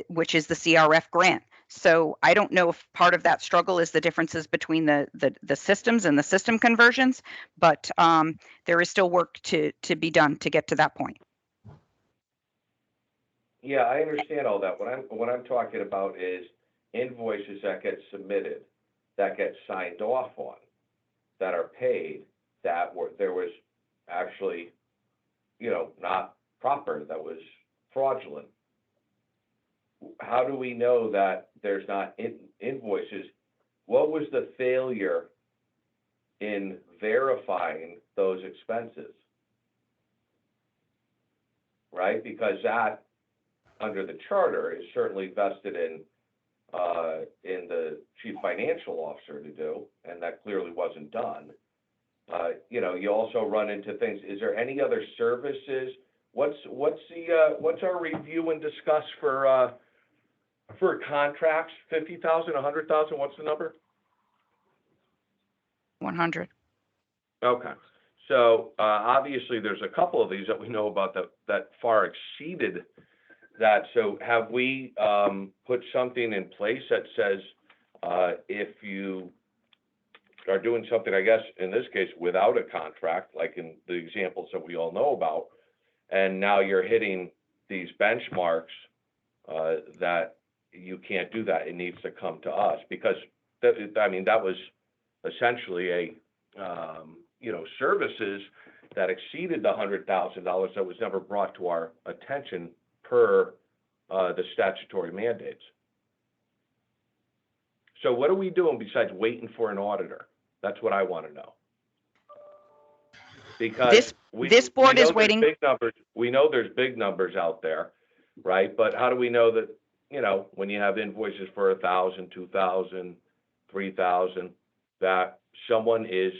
Speaker 1: which is the CRF grant. So I don't know if part of that struggle is the differences between the systems and the system conversions, but there is still work to be done to get to that point.
Speaker 10: Yeah, I understand all that. What I'm talking about is invoices that get submitted, that get signed off on, that are paid, there was actually, you know, not proper, that was fraudulent. How do we know that there's not invoices? What was the failure in verifying those expenses? Right? Because that, under the charter, is certainly vested in the chief financial officer to do, and that clearly wasn't done. You know, you also run into things. Is there any other services? What's our review and discuss for contracts? 50,000, 100,000? What's the number?
Speaker 1: 100.
Speaker 10: Okay. So obviously, there's a couple of these that we know about that far exceeded that. So have we put something in place that says if you are doing something, I guess, in this case, without a contract, like in the examples that we all know about, and now you're hitting these benchmarks, that you can't do that. It needs to come to us, because that was essentially a, you know, services that exceeded the $100,000 that was never brought to our attention per the statutory mandates. So what are we doing besides waiting for an auditor? That's what I want to know. Because
Speaker 1: this board is waiting.
Speaker 10: Big numbers. We know there's big numbers out there, right? But how do we know that, you know, when you have invoices for 1,000, 2,000, 3,000, that someone is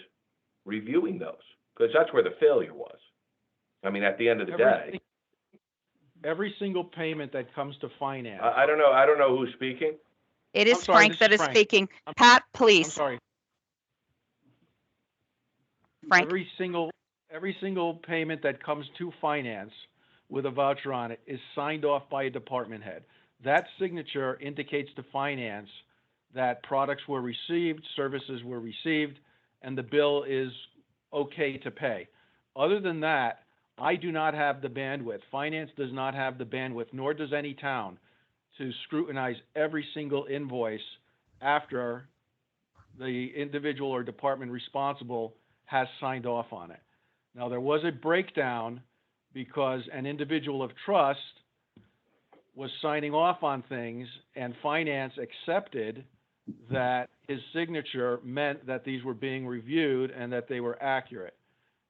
Speaker 10: reviewing those? Because that's where the failure was. I mean, at the end of the day.
Speaker 12: Every single payment that comes to finance.
Speaker 10: I don't know who's speaking.
Speaker 1: It is Frank that is speaking. Pat, please.
Speaker 12: I'm sorry.
Speaker 1: Frank.
Speaker 12: Every single payment that comes to finance with a voucher on it is signed off by a department head. That signature indicates to finance that products were received, services were received, and the bill is okay to pay. Other than that, I do not have the bandwidth. Finance does not have the bandwidth, nor does any town, to scrutinize every single invoice after the individual or department responsible has signed off on it. Now, there was a breakdown because an individual of trust was signing off on things, and finance accepted that his signature meant that these were being reviewed and that they were accurate.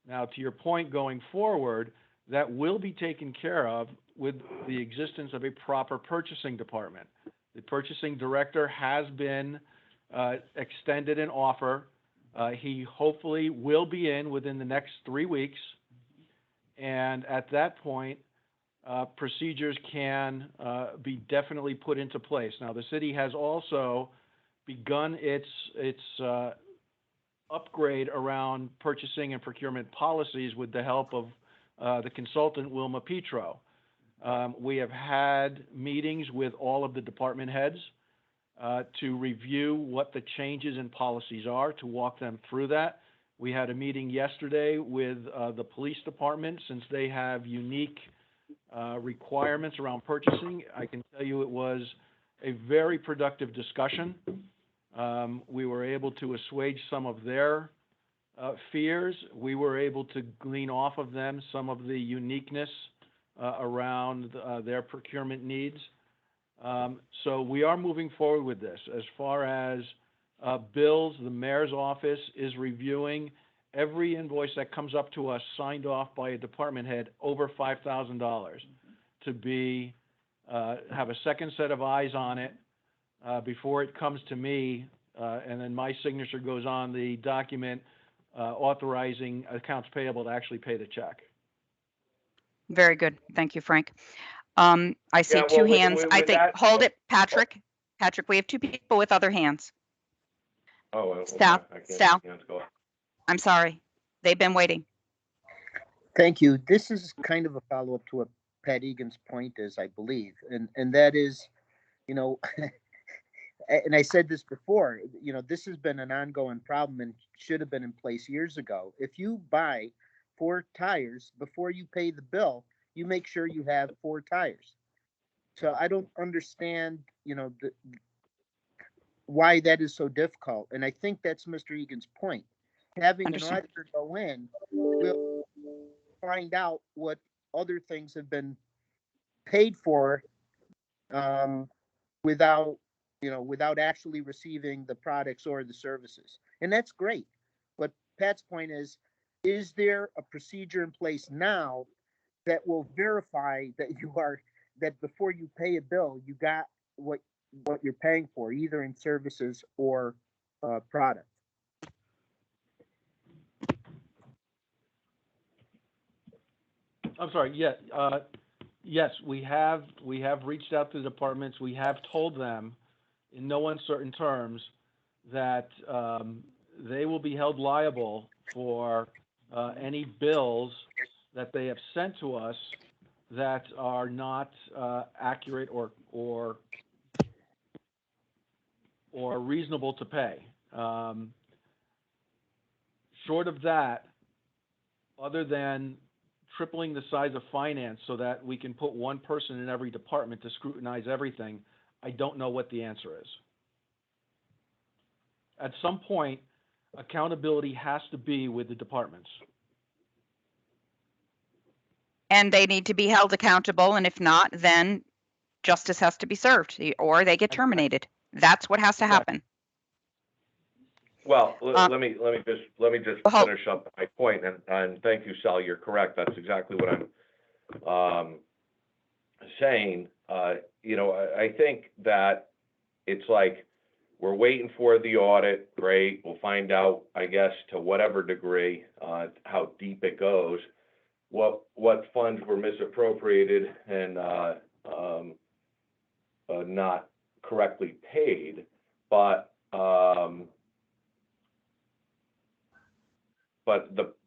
Speaker 12: Now, to your point going forward, that will be taken care of with the existence of a proper purchasing department. The purchasing director has been extended an offer. He hopefully will be in within the next 3 weeks. And at that point, procedures can be definitely put into place. Now, the city has also begun its upgrade around purchasing and procurement policies with the help of the consultant Wilma Petro. We have had meetings with all of the department heads to review what the changes in policies are, to walk them through that. We had a meeting yesterday with the police department, since they have unique requirements around purchasing. I can tell you it was a very productive discussion. We were able to assuage some of their fears. We were able to glean off of them some of the uniqueness around their procurement needs. So we are moving forward with this. As far as bills, the mayor's office is reviewing every invoice that comes up to us signed off by a department head over $5,000 to be have a second set of eyes on it before it comes to me, and then my signature goes on the document authorizing accounts payable to actually pay the check.
Speaker 1: Very good. Thank you, Frank. I see two hands. I think, hold it, Patrick. Patrick, we have two people with other hands.
Speaker 10: Oh, okay.
Speaker 1: Sal,
Speaker 10: I can't,
Speaker 1: Sal.
Speaker 10: can't go.
Speaker 1: I'm sorry. They've been waiting.
Speaker 13: Thank you. This is kind of a follow-up to what Pat Egan's point is, I believe, and that is, you know, and I said this before, you know, this has been an ongoing problem and should have been in place years ago. If you buy 4 tires before you pay the bill, you make sure you have 4 tires. So I don't understand, you know, why that is so difficult. And I think that's Mr. Egan's point. Having an auditor go in will find out what other things have been paid for without, you know, without actually receiving the products or the services. And that's great. But Pat's point is there a procedure in place now that will verify that that before you pay a bill, you got what you're paying for, either in services or product?
Speaker 12: I'm sorry. Yeah. Yes, we have reached out to the departments. We have told them in no uncertain terms that they will be held liable for any bills that they have sent to us that are not accurate or reasonable to pay. Short of that, other than tripling the size of finance so that we can put one person in every department to scrutinize everything, I don't know what the answer is. At some point, accountability has to be with the departments.
Speaker 1: And they need to be held accountable. And if not, then justice has to be served or they get terminated. That's what has to happen.
Speaker 10: Well, let me just finish up my point, and thank you, Sal. You're correct. That's exactly what I'm saying. You know, I think that it's like we're waiting for the audit. Great, we'll find out, I guess, to whatever degree how deep it goes, what funds were misappropriated and not correctly paid, but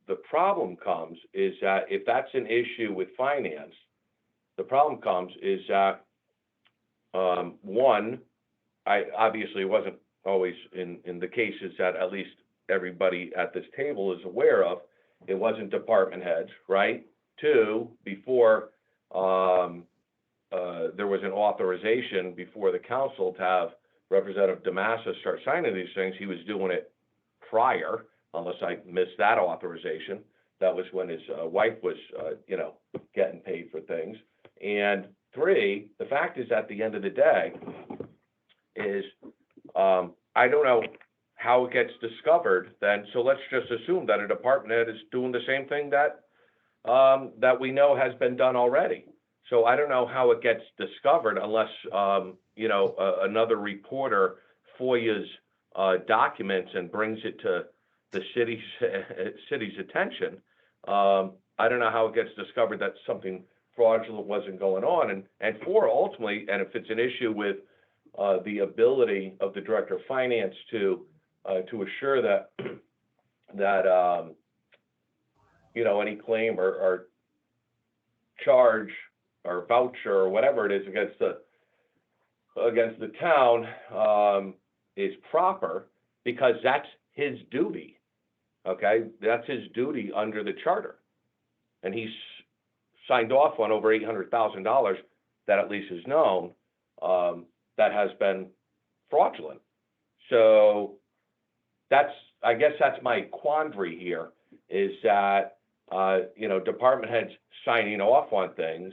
Speaker 10: the problem comes is that if that's an issue with finance, the problem comes is that, one, I obviously wasn't always in the cases that at least everybody at this table is aware of, it wasn't department heads, right? 2, before there was an authorization before the council to have Representative DeMassa start signing these things, he was doing it prior, unless I missed that authorization. That was when his wife was, you know, getting paid for things. And 3, the fact is, at the end of the day, is I don't know how it gets discovered then. So let's just assume that a department head is doing the same thing that that we know has been done already. So I don't know how it gets discovered unless, you know, another reporter FOIA's documents and brings it to the city's attention. I don't know how it gets discovered that something fraudulent wasn't going on. And 4, ultimately, and if it's an issue with the ability of the Director of Finance to assure that you know, any claim or charge or voucher or whatever it is against the town is proper, because that's his duty. Okay, that's his duty under the charter, and he's signed off on over $800,000 that at least is known that has been fraudulent. So I guess that's my quandary here, is that department heads signing off on things.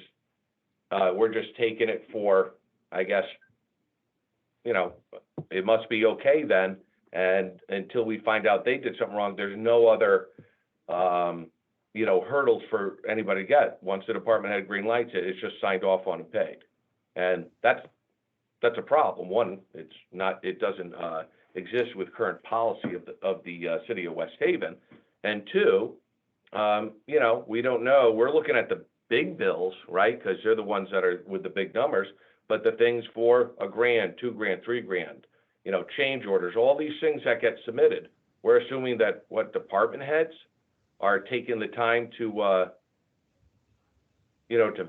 Speaker 10: We're just taking it for, I guess, it must be okay then. And until we find out they did something wrong, there's no other, hurdles for anybody to get. Once the department head green lights it, it's just signed off on and paid. And that's a problem. One, it doesn't exist with current policy of the city of West Haven. And two, we don't know. We're looking at the big bills, right? Because they're the ones that are with the big numbers. But the things for $1,000, $2,000, $3,000, change orders, all these things that get submitted, we're assuming that department heads are taking the time to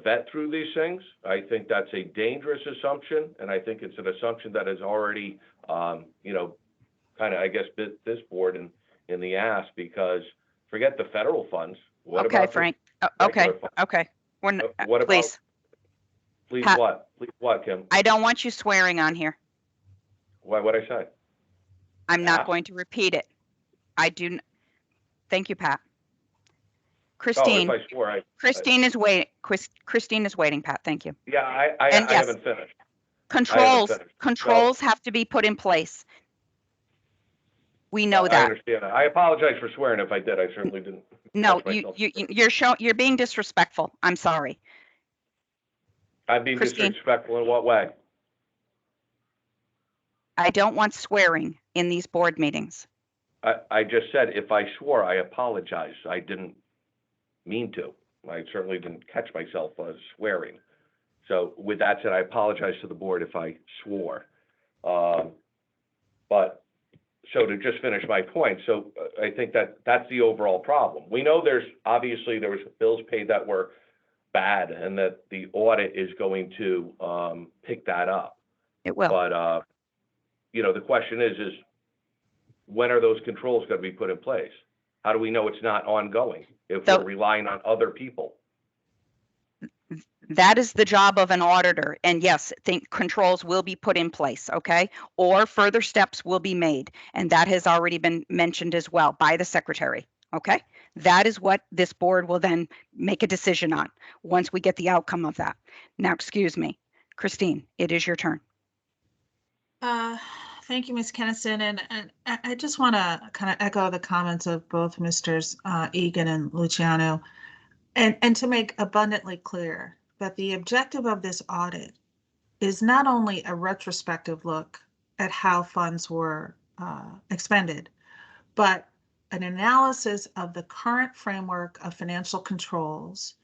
Speaker 10: vet through these things. I think that's a dangerous assumption, and I think it's an assumption that is already, kind of, I guess, bit this board in the ass, because forget the federal funds. What
Speaker 1: Okay,
Speaker 10: about
Speaker 1: Frank.
Speaker 10: the
Speaker 1: Okay,
Speaker 10: regular funds?
Speaker 1: okay.
Speaker 10: What about,
Speaker 1: Please,
Speaker 10: please
Speaker 1: Pat.
Speaker 10: what? Please what, Kim?
Speaker 1: I don't want you swearing on here.
Speaker 10: What'd I say?
Speaker 1: I'm not
Speaker 10: Ask?
Speaker 1: going to repeat it. I do. Thank you, Pat.
Speaker 10: Oh,
Speaker 1: Christine.
Speaker 10: if I swore,
Speaker 1: Christine is waiting. Christine is waiting, Pat. Thank you.
Speaker 10: yeah, I
Speaker 1: And yes,
Speaker 10: haven't finished.
Speaker 1: Controls
Speaker 10: finished.
Speaker 1: have to be put in place. We know
Speaker 10: I
Speaker 1: that.
Speaker 10: understand that. I apologize for swearing if I did. I certainly didn't.
Speaker 1: No,
Speaker 10: catch myself.
Speaker 1: you're being disrespectful. I'm sorry.
Speaker 10: I'm being
Speaker 1: Christine.
Speaker 10: disrespectful in what way?
Speaker 1: I don't want swearing in these board meetings.
Speaker 10: I just said, if I swore, I apologize. I didn't mean to. I certainly didn't catch myself swearing. So with that said, I apologize to the board if I swore. But so to just finish my point, so I think that's the overall problem. We know there was bills paid that were bad, and that the audit is going to pick that up.
Speaker 1: It will.
Speaker 10: But the question is when are those controls going to be put in place? How do we know it's not ongoing if we're relying on other people?
Speaker 1: That is the job of an auditor. And yes, controls will be put in place, okay? Or further steps will be made. And that has already been mentioned as well by the secretary, okay? That is what this board will then make a decision on once we get the outcome of that. Now, excuse me, Christine, it is your turn.
Speaker 2: Thank you, Ms. Kennison. And I just want to kind of echo the comments of both Misters Egan and Luciano, and to make abundantly clear that the objective of this audit is not only a retrospective look at how funds were expended, but an analysis of the current framework of financial controls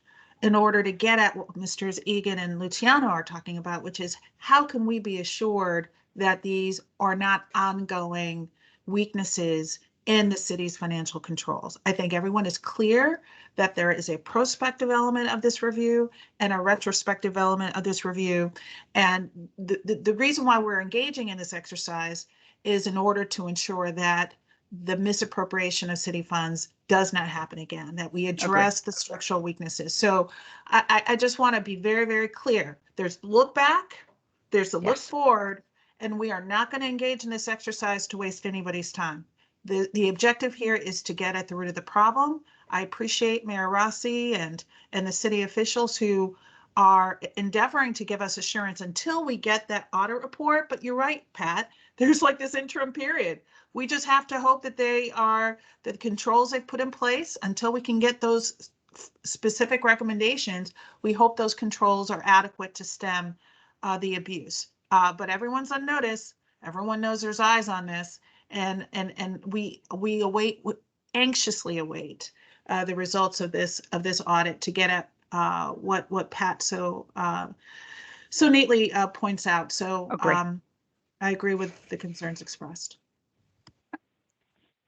Speaker 2: in order to get at what Misters Egan and Luciano are talking about, which is how can we be assured that these are not ongoing weaknesses in the city's financial controls. I think everyone is clear that there is a prospective element of this review and a retrospective element of this review. And the reason why we're engaging in this exercise is in order to ensure that the misappropriation of city funds does not happen again, that we address the structural weaknesses. So I just want to be very, very clear. There's look back, there's the look forward, and we are not going to engage in this exercise to waste anybody's time. The objective here is to get at the root of the problem. I appreciate Mayor Rossi and the city officials who are endeavoring to give us assurance until we get that audit report. But you're right, Pat, there's like this interim period. We just have to hope that the controls they've put in place until we can get those specific recommendations. We hope those controls are adequate to stem the abuse. But everyone's on notice. Everyone knows there's eyes on this, and we anxiously await the results of this audit to get at what Pat so neatly points out. So I agree with the concerns expressed.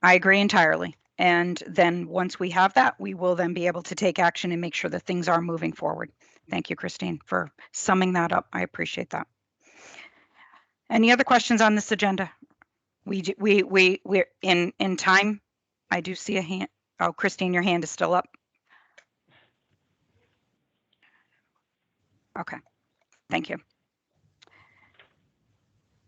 Speaker 1: I agree entirely. And then once we have that, we will then be able to take action and make sure that things are moving forward. Thank you, Christine, for summing that up. I appreciate that. Any other questions on this agenda? We're in time. I do see a hand. Oh, Christine, your hand is still up. Okay, thank you.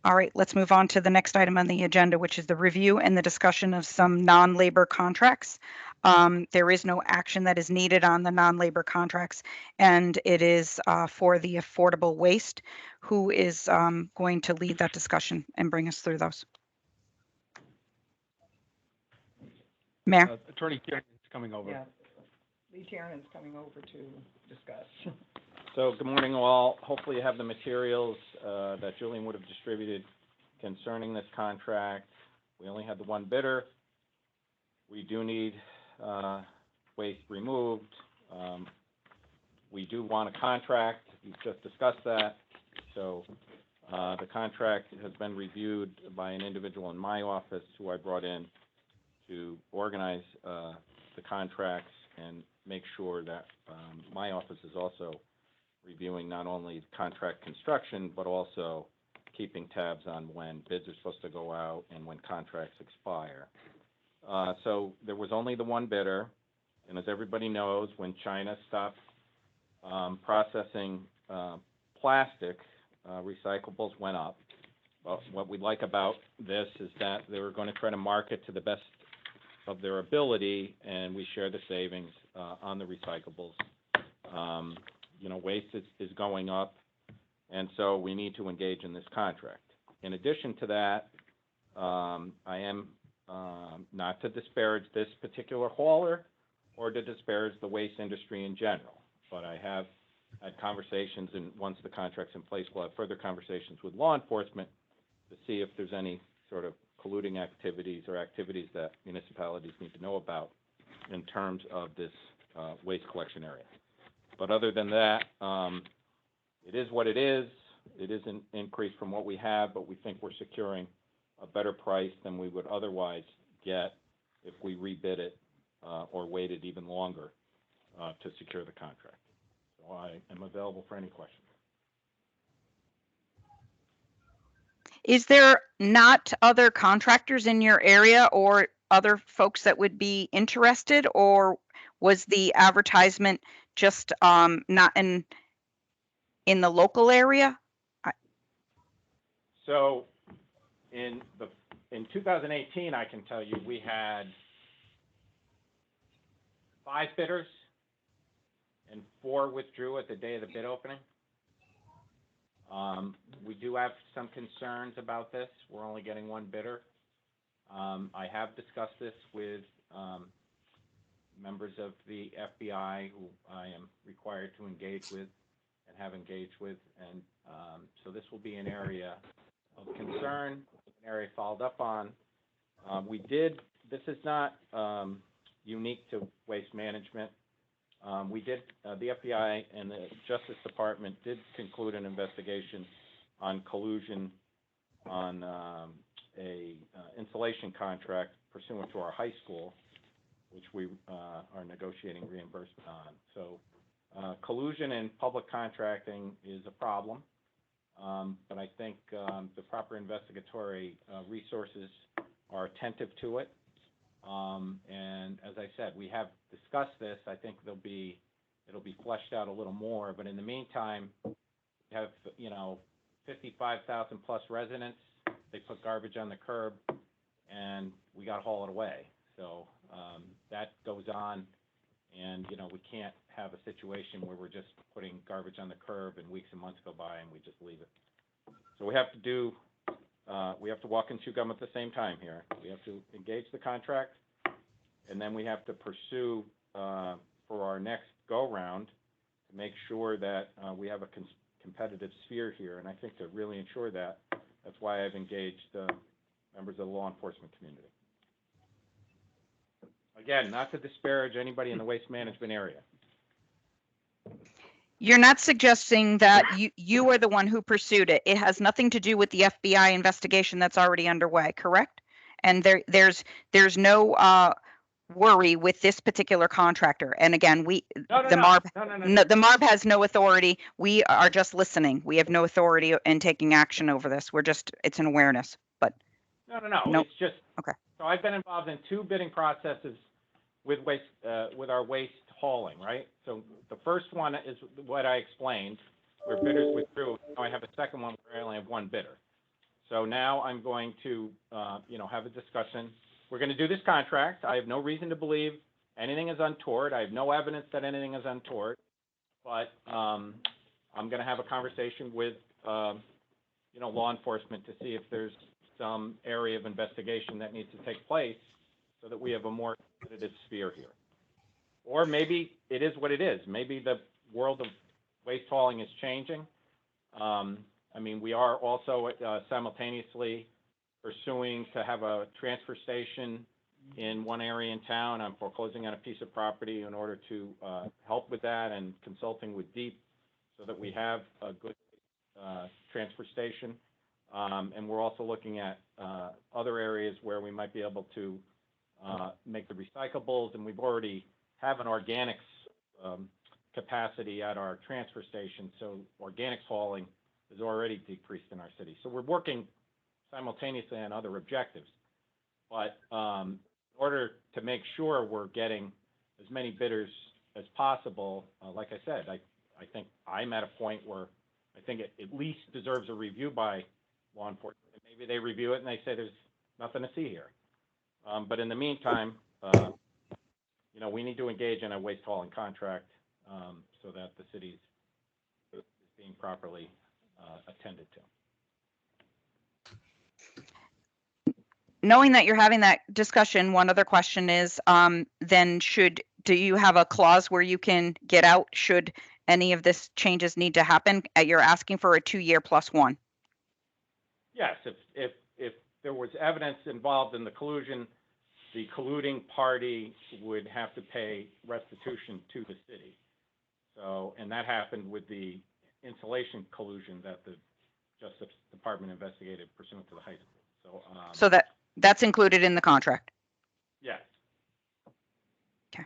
Speaker 1: All right, let's move on to the next item on the agenda, which is the review and the discussion of some non-labor contracts. There is no action that is needed on the non-labor contracts, and it is for the affordable waste. Who is going to lead that discussion and bring us through those? Mayor?
Speaker 12: Attorney Kieran is coming over.
Speaker 11: Yeah. Lee Tiernan's coming over to discuss.
Speaker 14: So good morning all. Hopefully you have the materials that Julian would have distributed concerning this contract. We only had the one bidder. We do need waste removed. We do want a contract. We've just discussed that. So the contract has been reviewed by an individual in my office who I brought in to organize the contracts and make sure that my office is also reviewing not only contract construction, but also keeping tabs on when bids are supposed to go out and when contracts expire. So there was only the one bidder, and as everybody knows, when China stopped processing plastic, recyclables went up. But what we like about this is that they were going to try to market to the best of their ability, and we share the savings on the recyclables. You know, waste is going up, and so we need to engage in this contract. In addition to that, I am not to disparage this particular hauler or to disparage the waste industry in general, but I have had conversations, and once the contract's in place, we'll have further conversations with law enforcement to see if there's any sort of colluding activities or activities that municipalities need to know about in terms of this waste collection area. But other than that, it is what it is. It is an increase from what we have, but we think we're securing a better price than we would otherwise get if we rebid it or waited even longer to secure the contract. So I am available for any questions.
Speaker 1: Is there not other contractors in your area or other folks that would be interested, or was the advertisement just not in the local area?
Speaker 14: So in 2018, I can tell you we had 5 bidders and 4 withdrew at the day of the bid opening. We do have some concerns about this. We're only getting 1 bidder. I have discussed this with members of the FBI who I am required to engage with and have engaged with, and so this will be an area of concern, an area followed up on. This is not unique to waste management. The FBI and the Justice Department did conclude an investigation on collusion on a insulation contract pursuant to our high school, which we are negotiating reimbursement on. So collusion in public contracting is a problem, but I think the proper investigatory resources are attentive to it. And as I said, we have discussed this. I think it'll be fleshed out a little more, but in the meantime, we have, 55,000 plus residents. They put garbage on the curb and we got to haul it away. So that goes on, and we can't have a situation where we're just putting garbage on the curb and weeks and months go by and we just leave it. So we have to walk and chew gum at the same time here. We have to engage the contract, and then we have to pursue for our next go-round to make sure that we have a competitive sphere here. And I think to really ensure that, that's why I've engaged members of the law enforcement community. Again, not to disparage anybody in the waste management area.
Speaker 1: You're not suggesting that you are the one who pursued it. It has nothing to do with the FBI investigation that's already underway, correct? And there's no worry with this particular contractor. And again,
Speaker 14: No,
Speaker 1: the MARB,
Speaker 14: no.
Speaker 1: the MARB has no authority. We are just listening. We have no authority in taking action over this. It's an awareness, but
Speaker 14: No, it's just,
Speaker 1: okay.
Speaker 14: so I've been involved in 2 bidding processes with waste, with our waste hauling, right? So the first one is what I explained, where bidders withdrew. Now I have a second one where I only have 1 bidder. So now I'm going to, have a discussion. We're going to do this contract. I have no reason to believe anything is untoward. I have no evidence that anything is untoward, but I'm going to have a conversation with, law enforcement to see if there's some area of investigation that needs to take place so that we have a more competitive sphere here. Or maybe it is what it is. Maybe the world of waste hauling is changing. We are also simultaneously pursuing to have a transfer station in one area in town. I'm foreclosing on a piece of property in order to help with that, and consulting with Deep so that we have a good transfer station. And we're also looking at other areas where we might be able to make the recyclables, and we've already have an organics capacity at our transfer station, so organics hauling is already decreased in our city. So we're working simultaneously on other objectives. But in order to make sure we're getting as many bidders as possible, like I said, I think I'm at a point where I think it at least deserves a review by law enforcement. Maybe they review it and they say there's nothing to see here. But in the meantime, we need to engage in a waste hauling contract so that the city is being properly attended to.
Speaker 1: Knowing that you're having that discussion, one other question is, then do you have a clause where you can get out should any of this changes need to happen? You're asking for a 2-year plus 1.
Speaker 14: Yes, if there was evidence involved in the collusion, the colluding party would have to pay restitution to the city. So, and that happened with the insulation collusion that the Justice Department investigated pursuant to the high school. So,
Speaker 1: that's included in the contract.
Speaker 14: Yes.
Speaker 1: Okay.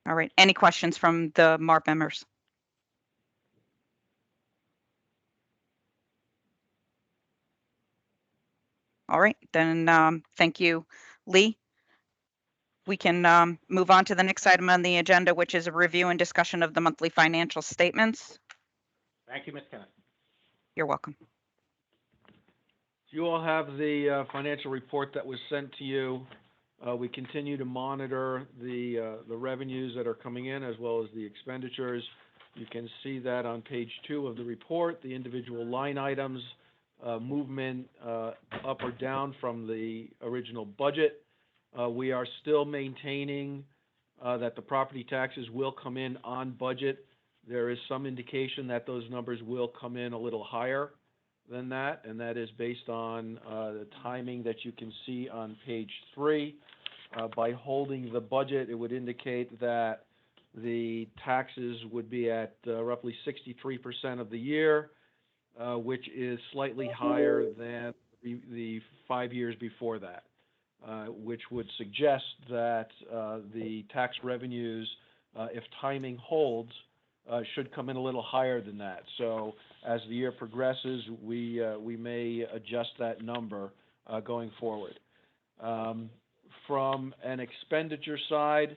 Speaker 1: All right. Any questions from the MARP members? All right, then thank you, Lee. We can move on to the next item on the agenda, which is a review and discussion of the monthly financial statements.
Speaker 14: Thank you, Ms. Kenneth.
Speaker 1: You're welcome.
Speaker 12: You all have the financial report that was sent to you. We continue to monitor the revenues that are coming in as well as the expenditures. You can see that on page 2 of the report, the individual line items, movement up or down from the original budget. We are still maintaining that the property taxes will come in on budget. There is some indication that those numbers will come in a little higher than that, and that is based on the timing that you can see on page 3. By holding the budget, it would indicate that the taxes would be at roughly 63% of the year, which is slightly higher than the 5 years before that, which would suggest that the tax revenues, if timing holds, should come in a little higher than that. So as the year progresses, we may adjust that number going forward. From an expenditure side,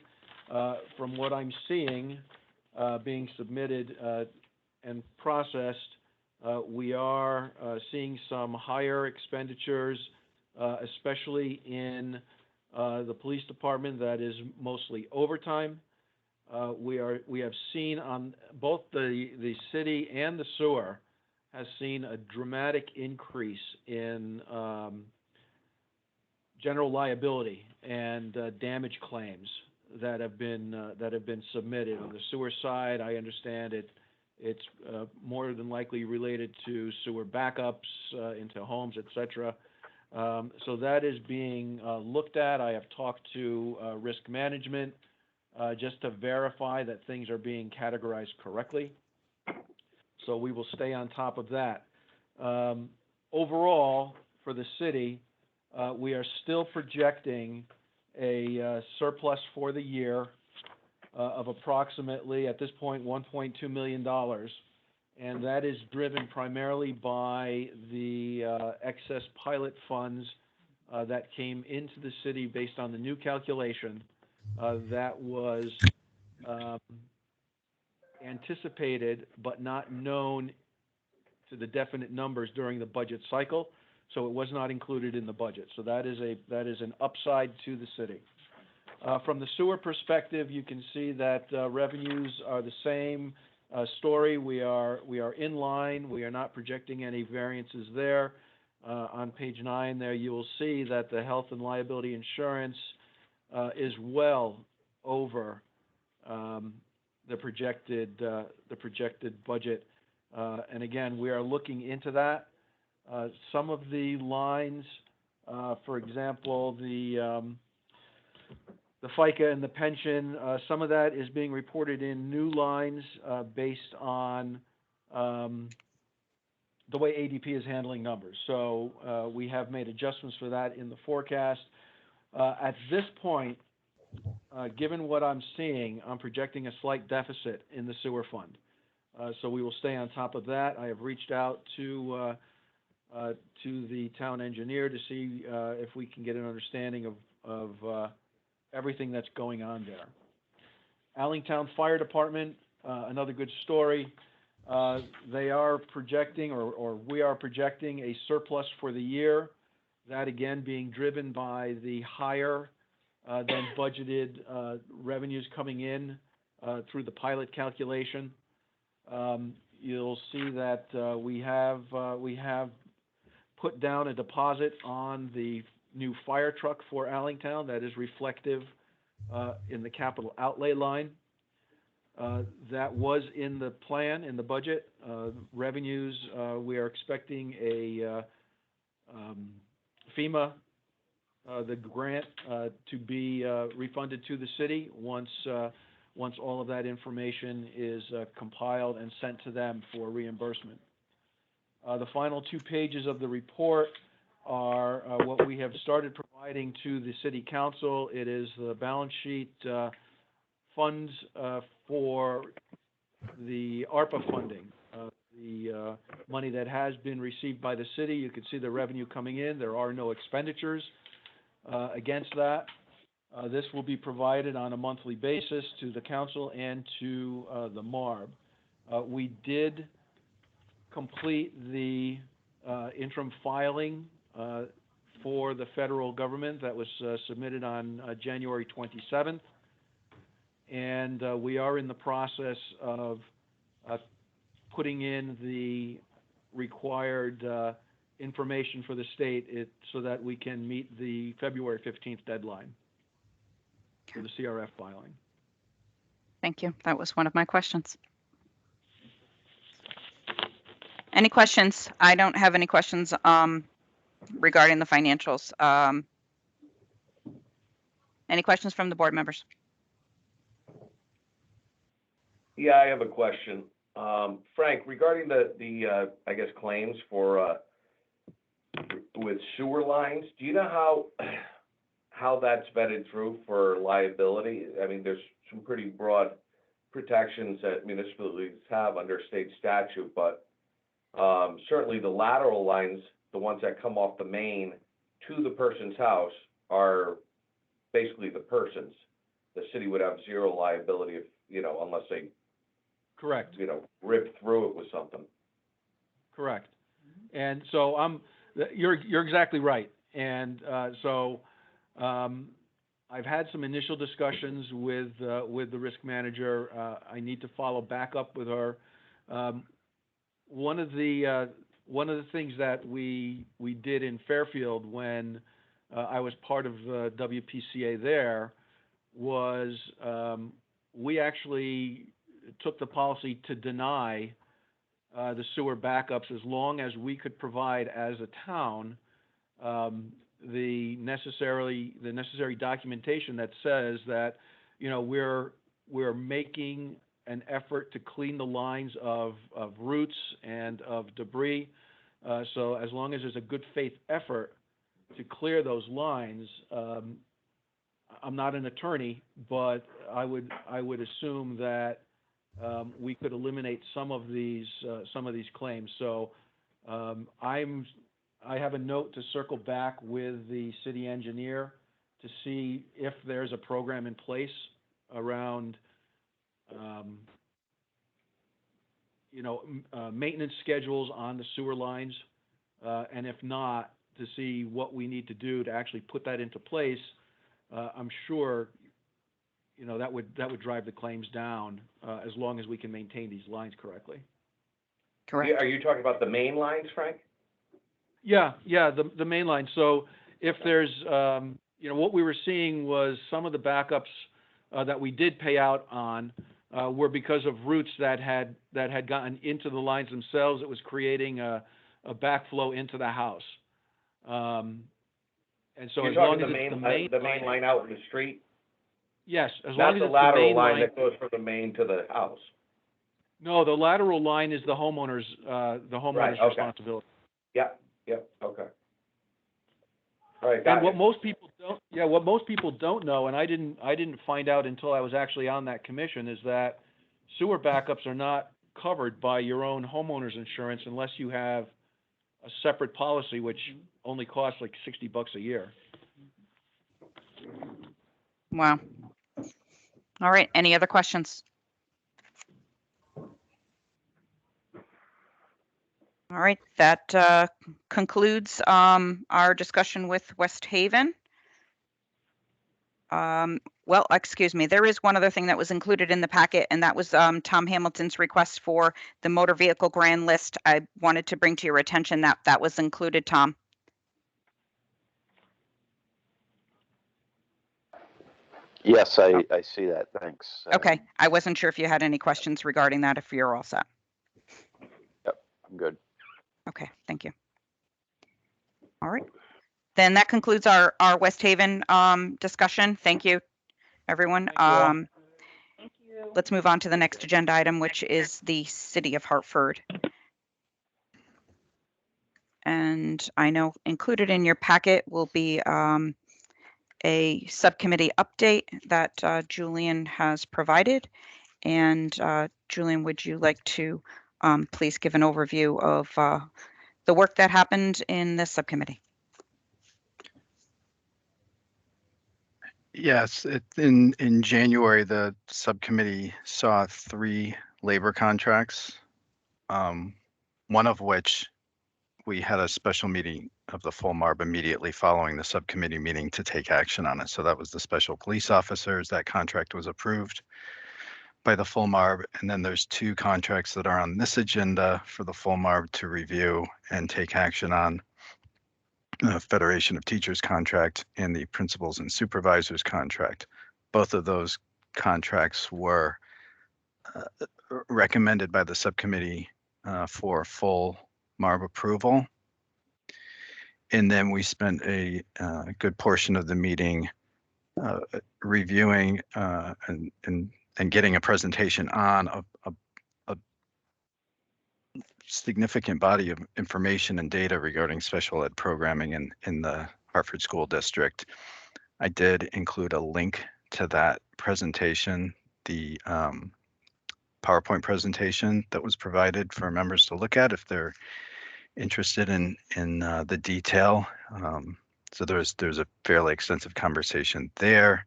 Speaker 12: from what I'm seeing being submitted and processed, we are seeing some higher expenditures, especially in the police department. That is mostly overtime. We have seen on both the city and the sewer has seen a dramatic increase in general liability and damage claims that have been submitted. On the sewer side, I understand it's more than likely related to sewer backups into homes, etc. So that is being looked at. I have talked to risk management just to verify that things are being categorized correctly. So we will stay on top of that. Overall, for the city, we are still projecting a surplus for the year of approximately, at this point, $1.2 million. And that is driven primarily by the excess pilot funds that came into the city based on the new calculation that was anticipated but not known to the definite numbers during the budget cycle, so it was not included in the budget. So that is an upside to the city. From the sewer perspective, you can see that revenues are the same story. We are in line. We are not projecting any variances there. On page 9 there, you will see that the health and liability insurance is well over the projected budget. And again, we are looking into that. Some of the lines, for example, the FICA and the pension, some of that is being reported in new lines based on the way ADP is handling numbers. So we have made adjustments for that in the forecast. At this point, given what I'm seeing, I'm projecting a slight deficit in the sewer fund. So we will stay on top of that. I have reached out to the town engineer to see if we can get an understanding of everything that's going on there. Allentown Fire Department, another good story. They are projecting, or we are projecting, a surplus for the year. That again being driven by the higher than budgeted revenues coming in through the pilot calculation. You'll see that we have put down a deposit on the new fire truck for Allentown that is reflective in the capital outlay line. That was in the plan, in the budget. Revenues, we are expecting a FEMA, the grant, to be refunded to the city once all of that information is compiled and sent to them for reimbursement. The final 2 pages of the report are what we have started providing to the City Council. It is the balance sheet funds for the Arpa funding, the money that has been received by the city. You can see the revenue coming in. There are no expenditures against that. This will be provided on a monthly basis to the council and to the MARB. We did complete the interim filing for the federal government that was submitted on January 27th. And we are in the process of putting in the required information for the state so that we can meet the February 15th deadline for the CRF filing.
Speaker 1: Thank you. That was one of my questions. Any questions? I don't have any questions regarding the financials. Any questions from the board members?
Speaker 10: Yeah, I have a question. Frank, regarding the I guess claims for with sewer lines, do you know how that's vetted through for liability? I mean, there's some pretty broad protections that municipalities have under state statute, but certainly the lateral lines, the ones that come off the main to the person's house, are basically the person's. The city would have zero liability if, unless they,
Speaker 12: correct,
Speaker 10: rip through it with something.
Speaker 12: Correct. And so you're exactly right. And I've had some initial discussions with the risk manager. I need to follow back up with her. One of the things that we did in Fairfield when I was part of WPCA there was we actually took the policy to deny the sewer backups as long as we could provide as a town the necessary documentation that says that we're making an effort to clean the lines of roots and of debris. So as long as there's a good faith effort to clear those lines, I'm not an attorney, but I would assume that we could eliminate some of these claims. So I have a note to circle back with the city engineer to see if there's a program in place around, maintenance schedules on the sewer lines, and if not, to see what we need to do to actually put that into place. I'm sure, that would drive the claims down, as long as we can maintain these lines correctly.
Speaker 1: Correct.
Speaker 10: Are you talking about the main lines, Frank?
Speaker 12: Yeah, the main line. So if there's, what we were seeing was some of the backups that we did pay out on were because of roots that had gotten into the lines themselves. It was creating a backflow into the house. And so
Speaker 10: You're
Speaker 12: as long
Speaker 10: talking
Speaker 12: as
Speaker 10: the main line out in the street?
Speaker 12: yes, as
Speaker 10: Not
Speaker 12: long as
Speaker 10: the
Speaker 12: it's
Speaker 10: lateral
Speaker 12: the main
Speaker 10: line that goes from the main to the house.
Speaker 12: No, the lateral line is the homeowner's
Speaker 10: Right, okay.
Speaker 12: responsibility.
Speaker 10: Yep, okay. All right,
Speaker 12: And
Speaker 10: got
Speaker 12: what
Speaker 10: you.
Speaker 12: most people don't know, and I didn't find out until I was actually on that commission, is that sewer backups are not covered by your own homeowner's insurance unless you have a separate policy, which only costs like $60 a year.
Speaker 1: Wow. All right. Any other questions? All right. That concludes our discussion with West Haven. Well, excuse me, there is one other thing that was included in the packet, and that was Tom Hamilton's request for the motor vehicle grand list. I wanted to bring to your attention that that was included, Tom.
Speaker 6: Yes, I see that. Thanks.
Speaker 1: Okay, I wasn't sure if you had any questions regarding that, if you're all set.
Speaker 6: Yep, I'm good.
Speaker 1: Okay, thank you. All right. Then that concludes our West Haven discussion. Thank you, everyone.
Speaker 12: Thank you all.
Speaker 11: Thank you.
Speaker 1: Let's move on to the next agenda item, which is the City of Hartford. And I know included in your packet will be a subcommittee update that Julian has provided. And Julian, would you like to please give an overview of the work that happened in this subcommittee?
Speaker 5: Yes, in January, the subcommittee saw 3 labor contracts, one of which we had a special meeting of the full MARB immediately following the subcommittee meeting to take action on it. So that was the special police officers. That contract was approved by the full MARB. And then there's 2 contracts that are on this agenda for the full MARB to review and take action on. The Federation of Teachers contract and the Principals and Supervisors contract. Both of those contracts were recommended by the subcommittee for full MARB approval. And then we spent a good portion of the meeting reviewing and getting a presentation on a significant body of information and data regarding special ed programming in the Hartford School District. I did include a link to that presentation, the PowerPoint presentation that was provided for members to look at if they're interested in the detail. So there's a fairly extensive conversation there,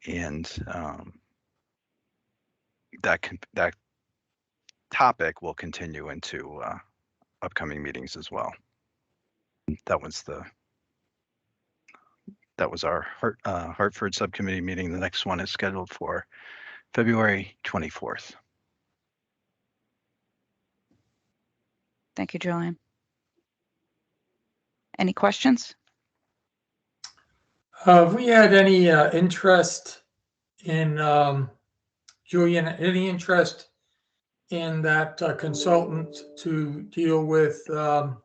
Speaker 5: and that topic will continue into upcoming meetings as well. That was our Hartford subcommittee meeting. The next one is scheduled for February 24th.
Speaker 1: Thank you, Julian. Any questions?
Speaker 4: Have we had any interest in, Julian, any interest in that consultant to deal with the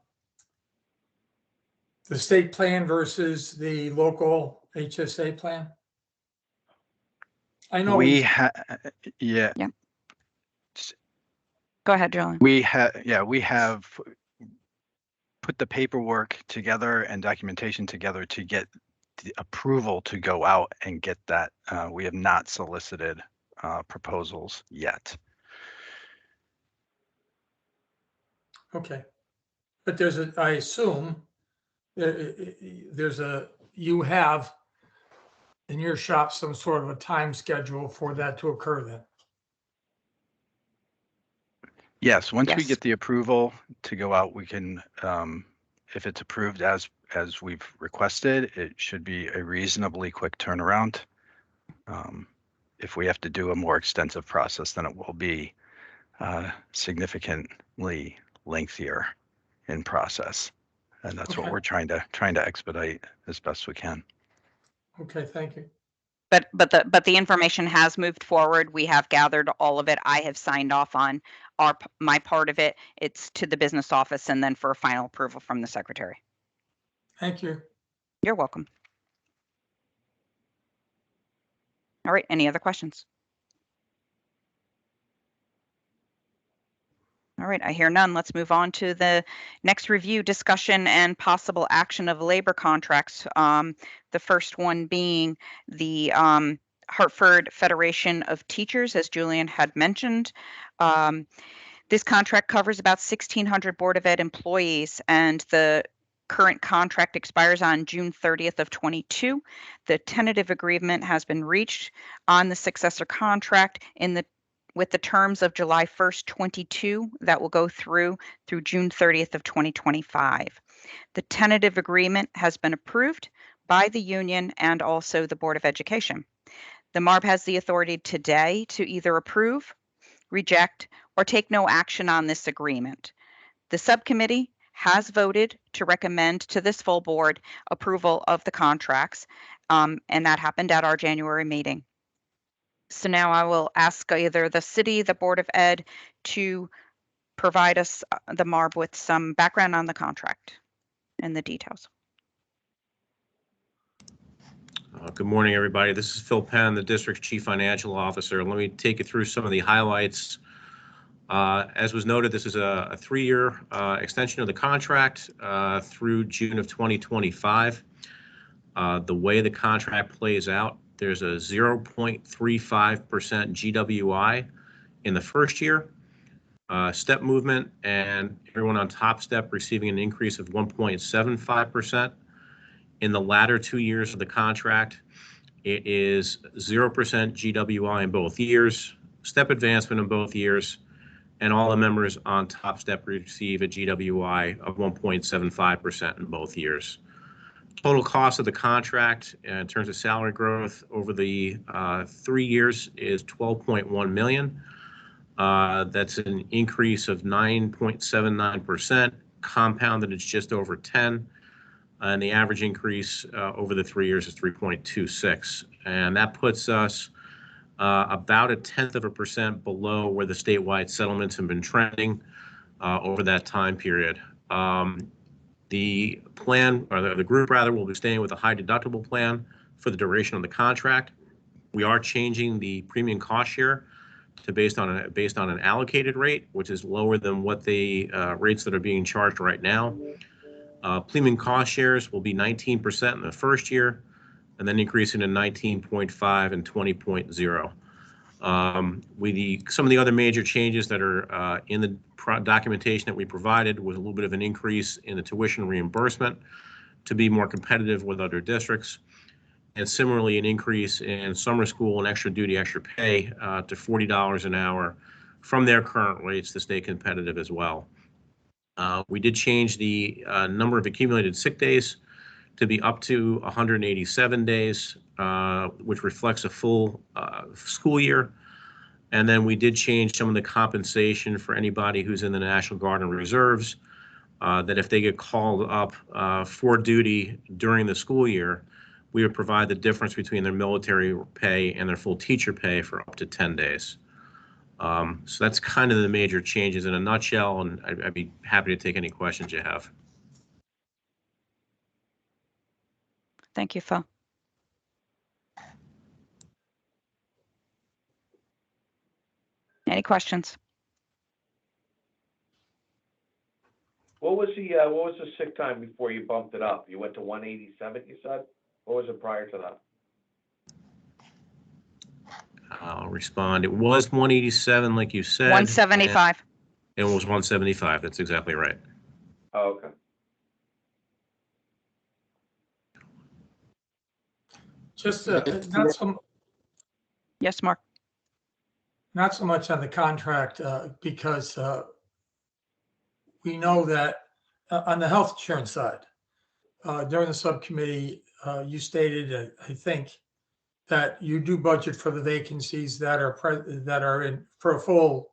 Speaker 4: state plan versus the local HSA plan? I know
Speaker 5: Yeah.
Speaker 1: Yeah. Go ahead, Julian.
Speaker 5: We have put the paperwork together and documentation together to get the approval to go out and get that. We have not solicited proposals yet.
Speaker 4: Okay. But there's a, I assume, you have in your shop some sort of a time schedule for that to occur then?
Speaker 5: Yes, once we
Speaker 1: Yes.
Speaker 5: get the approval to go out, we can, if it's approved as we've requested, it should be a reasonably quick turnaround. If we have to do a more extensive process, then it will be significantly lengthier in process. And that's what
Speaker 4: Okay.
Speaker 5: we're trying to expedite as best we can.
Speaker 4: Okay, thank you.
Speaker 1: But the information has moved forward. We have gathered all of it. I have signed off on my part of it. It's to the business office and then for a final approval from the secretary.
Speaker 4: Thank you.
Speaker 1: You're welcome. All right, any other questions? All right, I hear none. Let's move on to the next review, discussion, and possible action of labor contracts. The first one being the Hartford Federation of Teachers, as Julian had mentioned. This contract covers about 1,600 Board of Ed employees, and the current contract expires on June 30th of 22. The tentative agreement has been reached on the successor contract with the terms of July 1st, 22 that will go through June 30th of 2025. The tentative agreement has been approved by the union and also the Board of Education. The MARB has the authority today to either approve, reject, or take no action on this agreement. The subcommittee has voted to recommend to this full board approval of the contracts, and that happened at our January meeting. So now I will ask either the city, the Board of Ed, to provide us, the MARB, with some background on the contract and the details.
Speaker 15: Good morning, everybody. This is Phil Penn, the district's Chief Financial Officer. Let me take you through some of the highlights. As was noted, this is a 3-year extension of the contract through June of 2025. The way the contract plays out, there's a 0.35% GWI in the first year, step movement, and everyone on top step receiving an increase of 1.75%. In the latter 2 years of the contract, it is 0% GWI in both years, step advancement in both years, and all the members on top step receive a GWI of 1.75% in both years. Total cost of the contract in terms of salary growth over the 3 years is $12.1 million. That's an increase of 9.79%. Compounded, it's just over 10. And the average increase over the 3 years is 3.26. And that puts us about 1/10% below where the statewide settlements have been trending over that time period. The plan, or the group rather, will be staying with a high deductible plan for the duration of the contract. We are changing the premium cost share to based on an allocated rate, which is lower than what the rates that are being charged right now. Premium cost shares will be 19% in the first year, and then increasing to 19.5 and 20.0. Some of the other major changes that are in the documentation that we provided was a little bit of an increase in the tuition reimbursement to be more competitive with other districts, and similarly an increase in summer school and extra duty, extra pay to $40 an hour from their current rates to stay competitive as well. We did change the number of accumulated sick days to be up to 187 days, which reflects a full school year. And then we did change some of the compensation for anybody who's in the National Guard and Reserves, that if they get called up for duty during the school year, we would provide the difference between their military pay and their full teacher pay for up to 10 days. So that's kind of the major changes in a nutshell, and I'd be happy to take any questions you have.
Speaker 1: Thank you, Phil. Any questions?
Speaker 10: What was the sick time before you bumped it up? You went to 187, you said? What was it prior to that?
Speaker 15: I'll respond. It was 187, like you said.
Speaker 1: 175.
Speaker 15: It was 175. That's exactly right.
Speaker 10: Oh, okay.
Speaker 4: Just
Speaker 1: Yes, Mark.
Speaker 4: not so much on the contract because we know that on the health insurance side, during the subcommittee, you stated, I think, that you do budget for the vacancies that are in for a full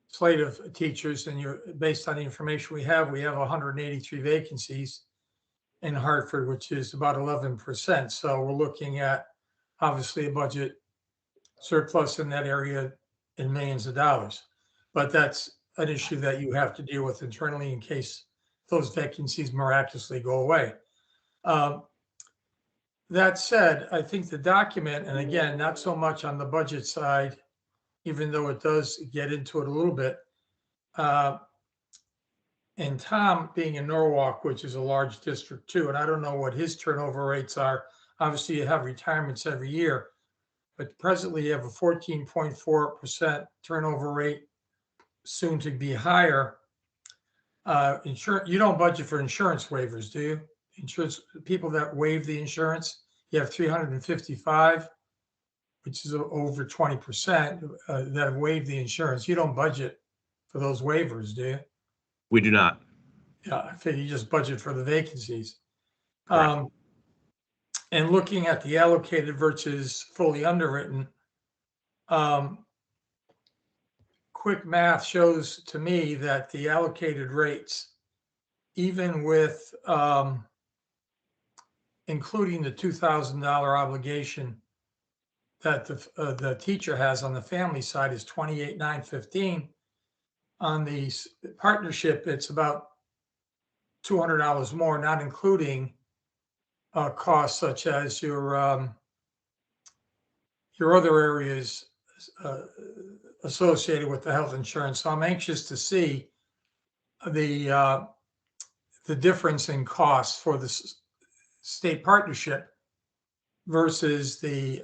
Speaker 4: slate of teachers, and you're based on the information we have 183 vacancies in Hartford, which is about 11%. So we're looking at obviously a budget surplus in that area in millions of dollars. But that's an issue that you have to deal with internally in case those vacancies miraculously go away. That said, I think the document, and again, not so much on the budget side, even though it does get into it a little bit. And Tom being in Norwalk, which is a large district too, and I don't know what his turnover rates are. Obviously, you have retirements every year, but presently you have a 14.4% turnover rate, soon to be higher. Insurance, you don't budget for insurance waivers, do you? Insurance people that waive the insurance, you have 355, which is over 20% that have waived the insurance. You don't budget for those waivers, do you?
Speaker 15: We do not.
Speaker 4: Yeah, I think you just budget for the vacancies.
Speaker 15: Correct.
Speaker 4: And looking at the allocated versus fully underwritten, quick math shows to me that the allocated rates, even with including the $2,000 obligation that the teacher has on the family side, is $28,915. On the partnership, it's about $200 more, not including costs such as your other areas associated with the health insurance. So I'm anxious to see the difference in costs for the state partnership versus the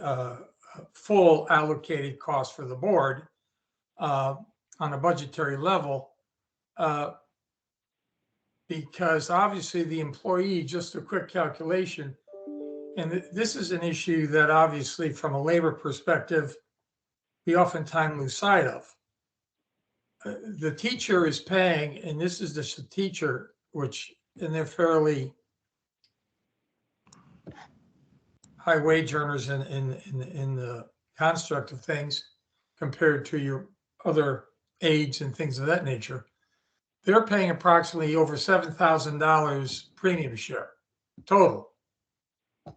Speaker 4: full allocated cost for the board on a budgetary level. Because obviously the employee, just a quick calculation, and this is an issue that obviously from a labor perspective, we oftentimes lose sight of. The teacher is paying, and this is the teacher, which, and they're fairly high wage earners in the construct of things compared to your other aides and things of that nature. They're paying approximately over $7,000 premium share total.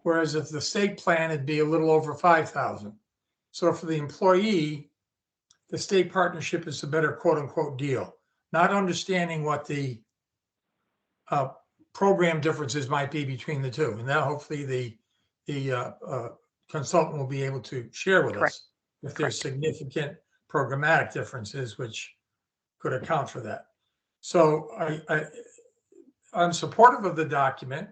Speaker 4: Whereas if the state plan, it'd be a little over $5,000. So for the employee, the state partnership is a better quote unquote deal, not understanding what the program differences might be between the two. And that hopefully the consultant will be able to share with us if there's significant programmatic differences, which could account for that. So I'm supportive of the document,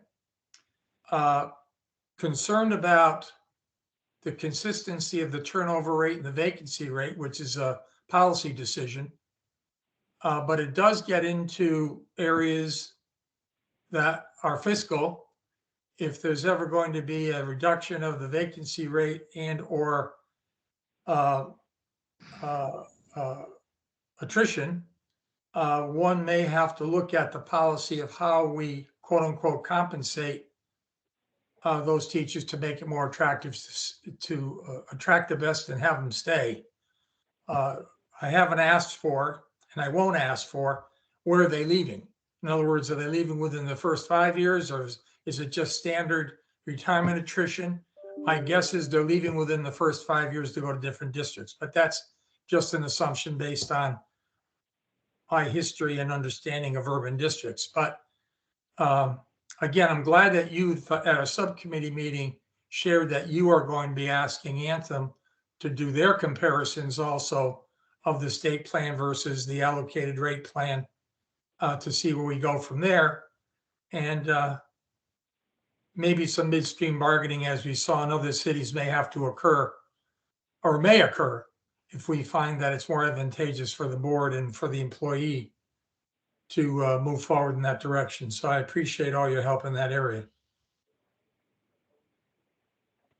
Speaker 4: concerned about the consistency of the turnover rate and the vacancy rate, which is a policy decision. But it does get into areas that are fiscal. If there's ever going to be a reduction of the vacancy rate and or attrition, one may have to look at the policy of how we quote unquote compensate those teachers to make it more attractive to attract the best and have them stay. I haven't asked for, and I won't ask for, where are they leaving? In other words, are they leaving within the first 5 years, or is it just standard retirement attrition? My guess is they're leaving within the first 5 years to go to different districts, but that's just an assumption based on my history and understanding of urban districts. But again, I'm glad that you at a subcommittee meeting shared that you are going to be asking Anthem to do their comparisons also of the state plan versus the allocated rate plan to see where we go from there. And maybe some midstream bargaining, as we saw in other cities, may have to occur or may occur if we find that it's more advantageous for the board and for the employee to move forward in that direction. So I appreciate all your help in that area.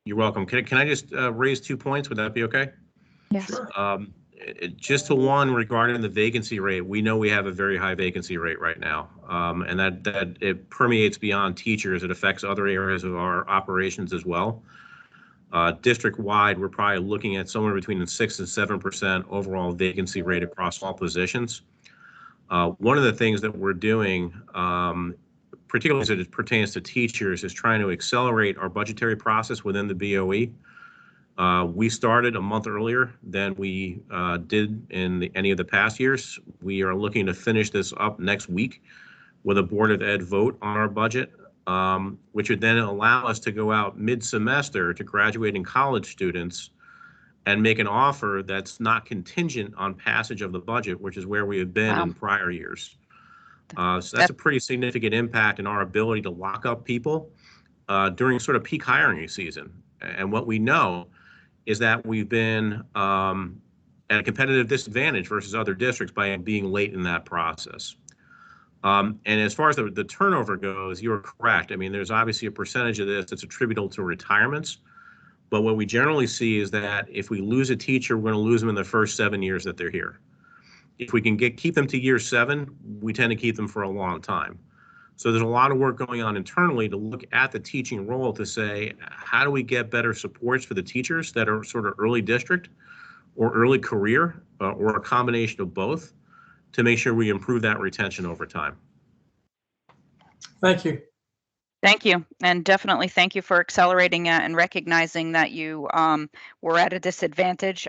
Speaker 15: You're welcome. Can I just raise 2 points? Would that be okay?
Speaker 1: Yes.
Speaker 4: Sure.
Speaker 15: Just to one regarding the vacancy rate, we know we have a very high vacancy rate right now, and that it permeates beyond teachers. It affects other areas of our operations as well. District-wide, we're probably looking at somewhere between 6 and 7% overall vacancy rate across all positions. One of the things that we're doing, particularly as it pertains to teachers, is trying to accelerate our budgetary process within the BOE. We started a month earlier than we did in any of the past years. We are looking to finish this up next week with a Board of Ed vote on our budget, which would then allow us to go out mid-semester to graduating college students and make an offer that's not contingent on passage of the budget, which is where we have been in prior years. So that's a pretty significant impact in our ability to lock up people during sort of peak hiring season. And what we know is that we've been at a competitive disadvantage versus other districts by being late in that process. And as far as the turnover goes, you're correct. I mean, there's obviously a percentage of this that's attributable to retirements. But what we generally see is that if we lose a teacher, we're going to lose them in the first 7 years that they're here. If we can keep them to year 7, we tend to keep them for a long time. So there's a lot of work going on internally to look at the teaching role to say, how do we get better supports for the teachers that are sort of early district or early career or a combination of both to make sure we improve that retention over time.
Speaker 4: Thank you.
Speaker 1: Thank you. And definitely thank you for accelerating it and recognizing that you were at a disadvantage.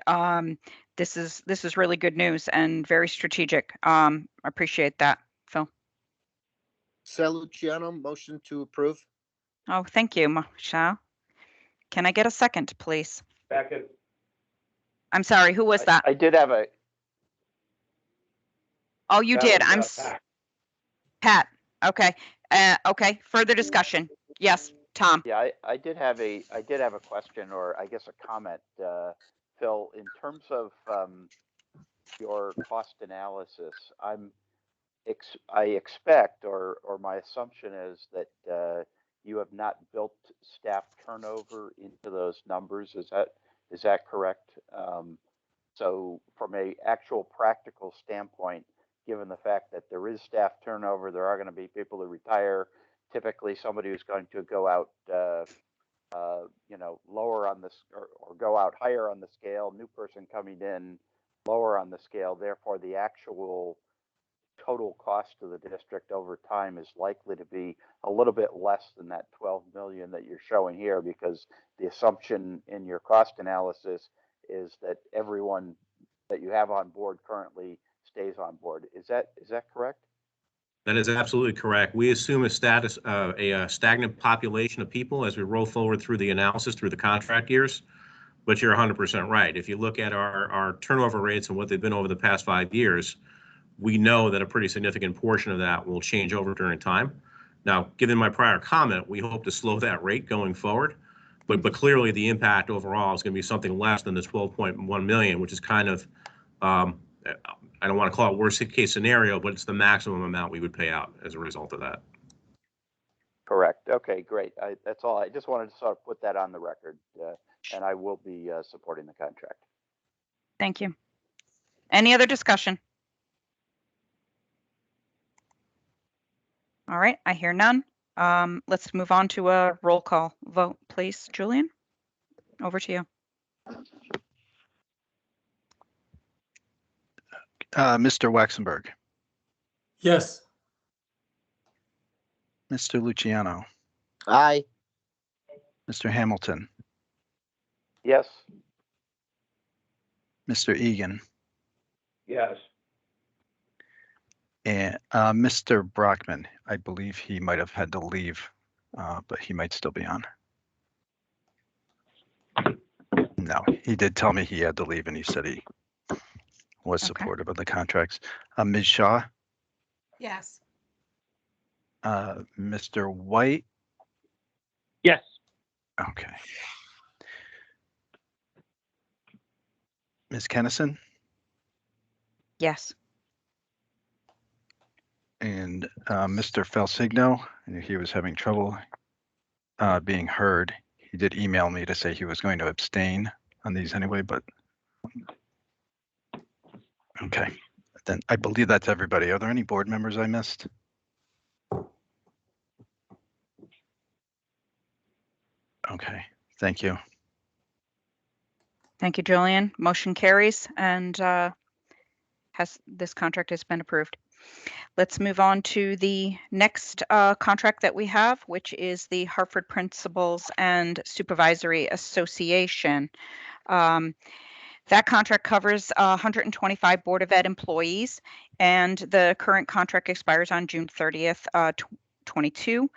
Speaker 1: This is really good news and very strategic. I appreciate that, Phil.
Speaker 13: Luciano, motion to approve.
Speaker 1: Oh, thank you, Michelle. Can I get a second, please?
Speaker 10: Second.
Speaker 1: I'm sorry, who was that?
Speaker 6: I did have a.
Speaker 1: Oh, you
Speaker 10: That
Speaker 1: did.
Speaker 10: was,
Speaker 1: Pat. Okay. Okay. Further discussion. Yes, Tom.
Speaker 6: Yeah, I did have a question, or I guess a comment, Phil, in terms of your cost analysis. I expect, or my assumption is that you have not built staff turnover into those numbers. Is that correct? So from a actual practical standpoint, given the fact that there is staff turnover, there are going to be people who retire, typically somebody who's going to go out, lower on this or go out higher on the scale, new person coming in lower on the scale. Therefore, the actual total cost to the district over time is likely to be a little bit less than that 12 million that you're showing here, because the assumption in your cost analysis is that everyone that you have on board currently stays on board. Is that correct?
Speaker 15: That is absolutely correct. We assume a stagnant population of people as we roll forward through the analysis through the contract years. But you're 100% right. If you look at our turnover rates and what they've been over the past 5 years, we know that a pretty significant portion of that will change over during time. Now, given my prior comment, we hope to slow that rate going forward. But clearly the impact overall is going to be something less than the 12.1 million, which is kind of, I don't want to call it worst case scenario, but it's the maximum amount we would pay out as a result of that.
Speaker 6: Correct. Okay, great. That's all. I just wanted to sort of put that on the record, and I will be supporting the contract.
Speaker 1: Thank you. Any other discussion? All right, I hear none. Let's move on to a roll call vote, please. Julian, over to you.
Speaker 5: Mr. Waxenberg,
Speaker 4: Yes.
Speaker 5: Mr. Luciano,
Speaker 13: Aye.
Speaker 5: Mr. Hamilton,
Speaker 6: Yes.
Speaker 5: Mr. Egan,
Speaker 10: Yes.
Speaker 5: and Mr. Brockman. I believe he might have had to leave, but he might still be on. No, he did tell me he had to leave, and he said he was supportive of the contracts. Ms. Shaw,
Speaker 2: Yes.
Speaker 5: Mr. White, Okay. Ms. Kennison
Speaker 1: Yes.
Speaker 5: and Mr. Felsigno, he was having trouble being heard. He did email me to say he was going to abstain on these anyway, but okay. Then I believe that's everybody. Are there any board members I missed? Okay, thank you.
Speaker 1: Thank you, Julian. Motion carries, and this contract has been approved. Let's move on to the next contract that we have, which is the Hartford Principals and Supervisory Association. That contract covers 125 Board of Ed employees, and the current contract expires on June 30th, 22.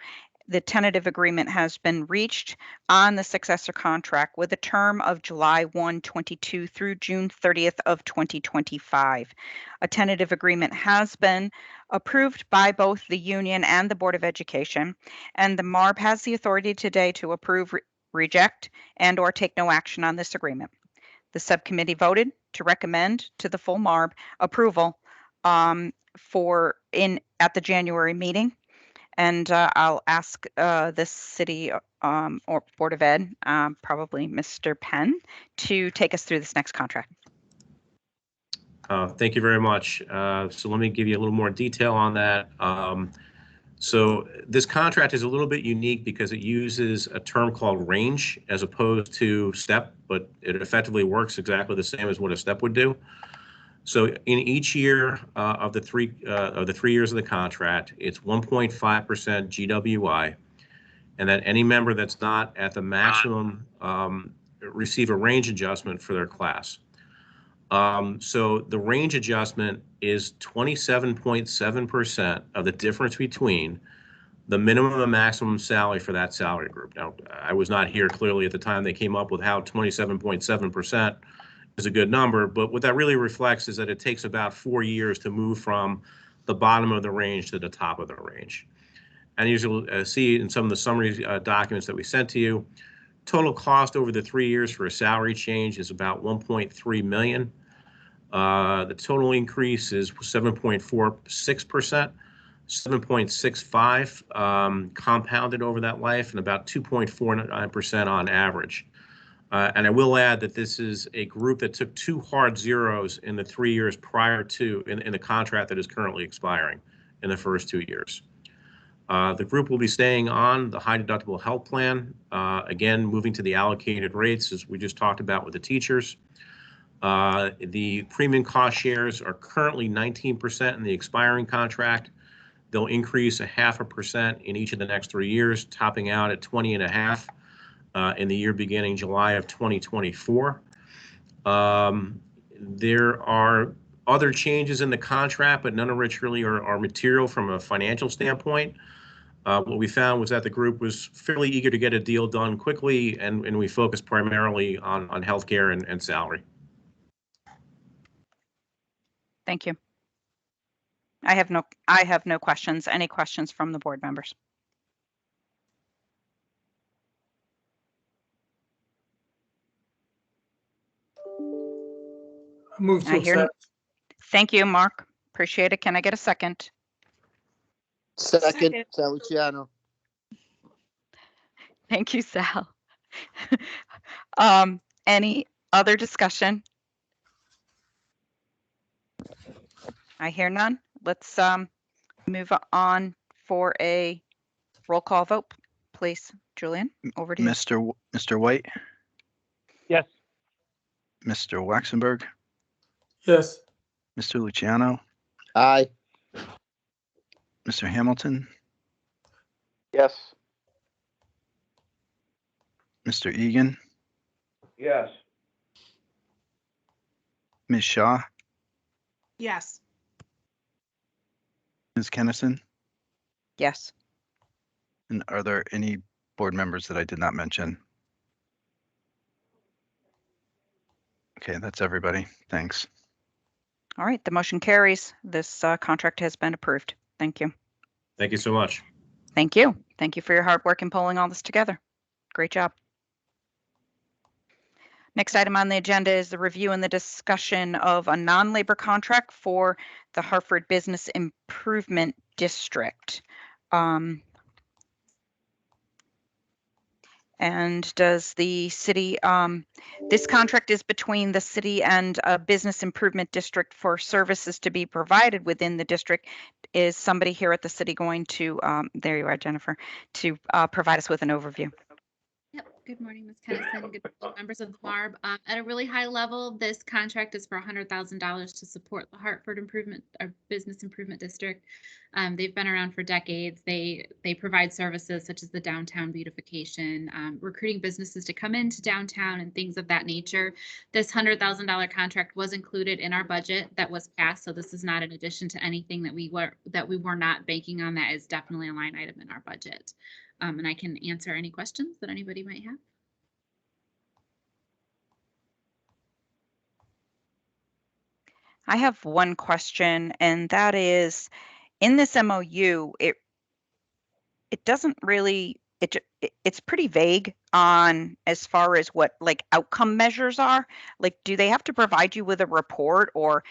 Speaker 1: The tentative agreement has been reached on the successor contract with a term of July 1, 22 through June 30th of 2025. A tentative agreement has been approved by both the union and the Board of Education, and the MARB has the authority today to approve, reject, and or take no action on this agreement. The subcommittee voted to recommend to the full MARB approval at the January meeting. And I'll ask the city or Board of Ed, probably Mr. Penn, to take us through this next contract.
Speaker 15: Thank you very much. So let me give you a little more detail on that. So this contract is a little bit unique because it uses a term called range as opposed to step, but it effectively works exactly the same as what a step would do. So in each year of the 3 years of the contract, it's 1.5% GWI, and that any member that's not at the maximum receive a range adjustment for their class. So the range adjustment is 27.7% of the difference between the minimum and maximum salary for that salary group. Now, I was not here clearly at the time they came up with how 27.7% is a good number, but what that really reflects is that it takes about 4 years to move from the bottom of the range to the top of the range. And you'll see in some of the summary documents that we sent to you, total cost over the 3 years for a salary change is about $1.3 million. The total increase is 7.46%, 7.65 compounded over that life, and about 2.49% on average. And I will add that this is a group that took 2 hard zeros in the 3 years prior to in the contract that is currently expiring in the first 2 years. The group will be staying on the high deductible health plan, again, moving to the allocated rates as we just talked about with the teachers. The premium cost shares are currently 19% in the expiring contract. They'll increase 0.5% in each of the next 3 years, topping out at 20.5%. In the year beginning July of 2024. There are other changes in the contract, but none of which really are material from a financial standpoint. What we found was that the group was fairly eager to get a deal done quickly, and we focused primarily on healthcare and salary.
Speaker 1: Thank you. I have no questions. Any questions from the board members?
Speaker 4: Move to accept.
Speaker 1: Thank you, Mark. Appreciate it. Can I get a second?
Speaker 13: Second, Saliciano.
Speaker 1: Thank you, Sal. Any other discussion? I hear none. Let's move on for a roll call vote, please. Julian, over to you.
Speaker 5: Mr. White,
Speaker 12: Yes.
Speaker 5: Mr. Waxenberg,
Speaker 4: Yes.
Speaker 5: Mr. Luciano,
Speaker 13: Aye.
Speaker 5: Mr. Hamilton,
Speaker 6: Yes.
Speaker 5: Mr. Egan,
Speaker 10: Yes.
Speaker 5: Ms. Shaw,
Speaker 2: Yes.
Speaker 5: Ms. Kennison,
Speaker 1: Yes.
Speaker 5: and are there any board members that I did not mention? Okay, that's everybody. Thanks.
Speaker 1: All right, the motion carries. This contract has been approved. Thank you.
Speaker 15: Thank you so much.
Speaker 1: Thank you. Thank you for your hard work in pulling all this together. Great job. Next item on the agenda is the review and the discussion of a non-labor contract for the Hartford Business Improvement District. And does the city, this contract is between the city and a business improvement district for services to be provided within the district. Is somebody here at the city going to, there you are, Jennifer, to provide us with an overview?
Speaker 16: Yep. Good morning, Ms. Kennison. Good morning, members of the MARB. At a really high level, this contract is for $100,000 to support the Hartford Business Improvement District. They've been around for decades. They provide services such as the downtown beautification, recruiting businesses to come into downtown and things of that nature. This $100,000 contract was included in our budget that was passed, so this is not in addition to anything that we were not banking on. That is definitely a line item in our budget. And I can answer any questions that anybody might have.
Speaker 1: I have one question, and that is, in this MOU, it doesn't really, it's pretty vague on as far as what like outcome measures are. Like, do they have to provide you with a report or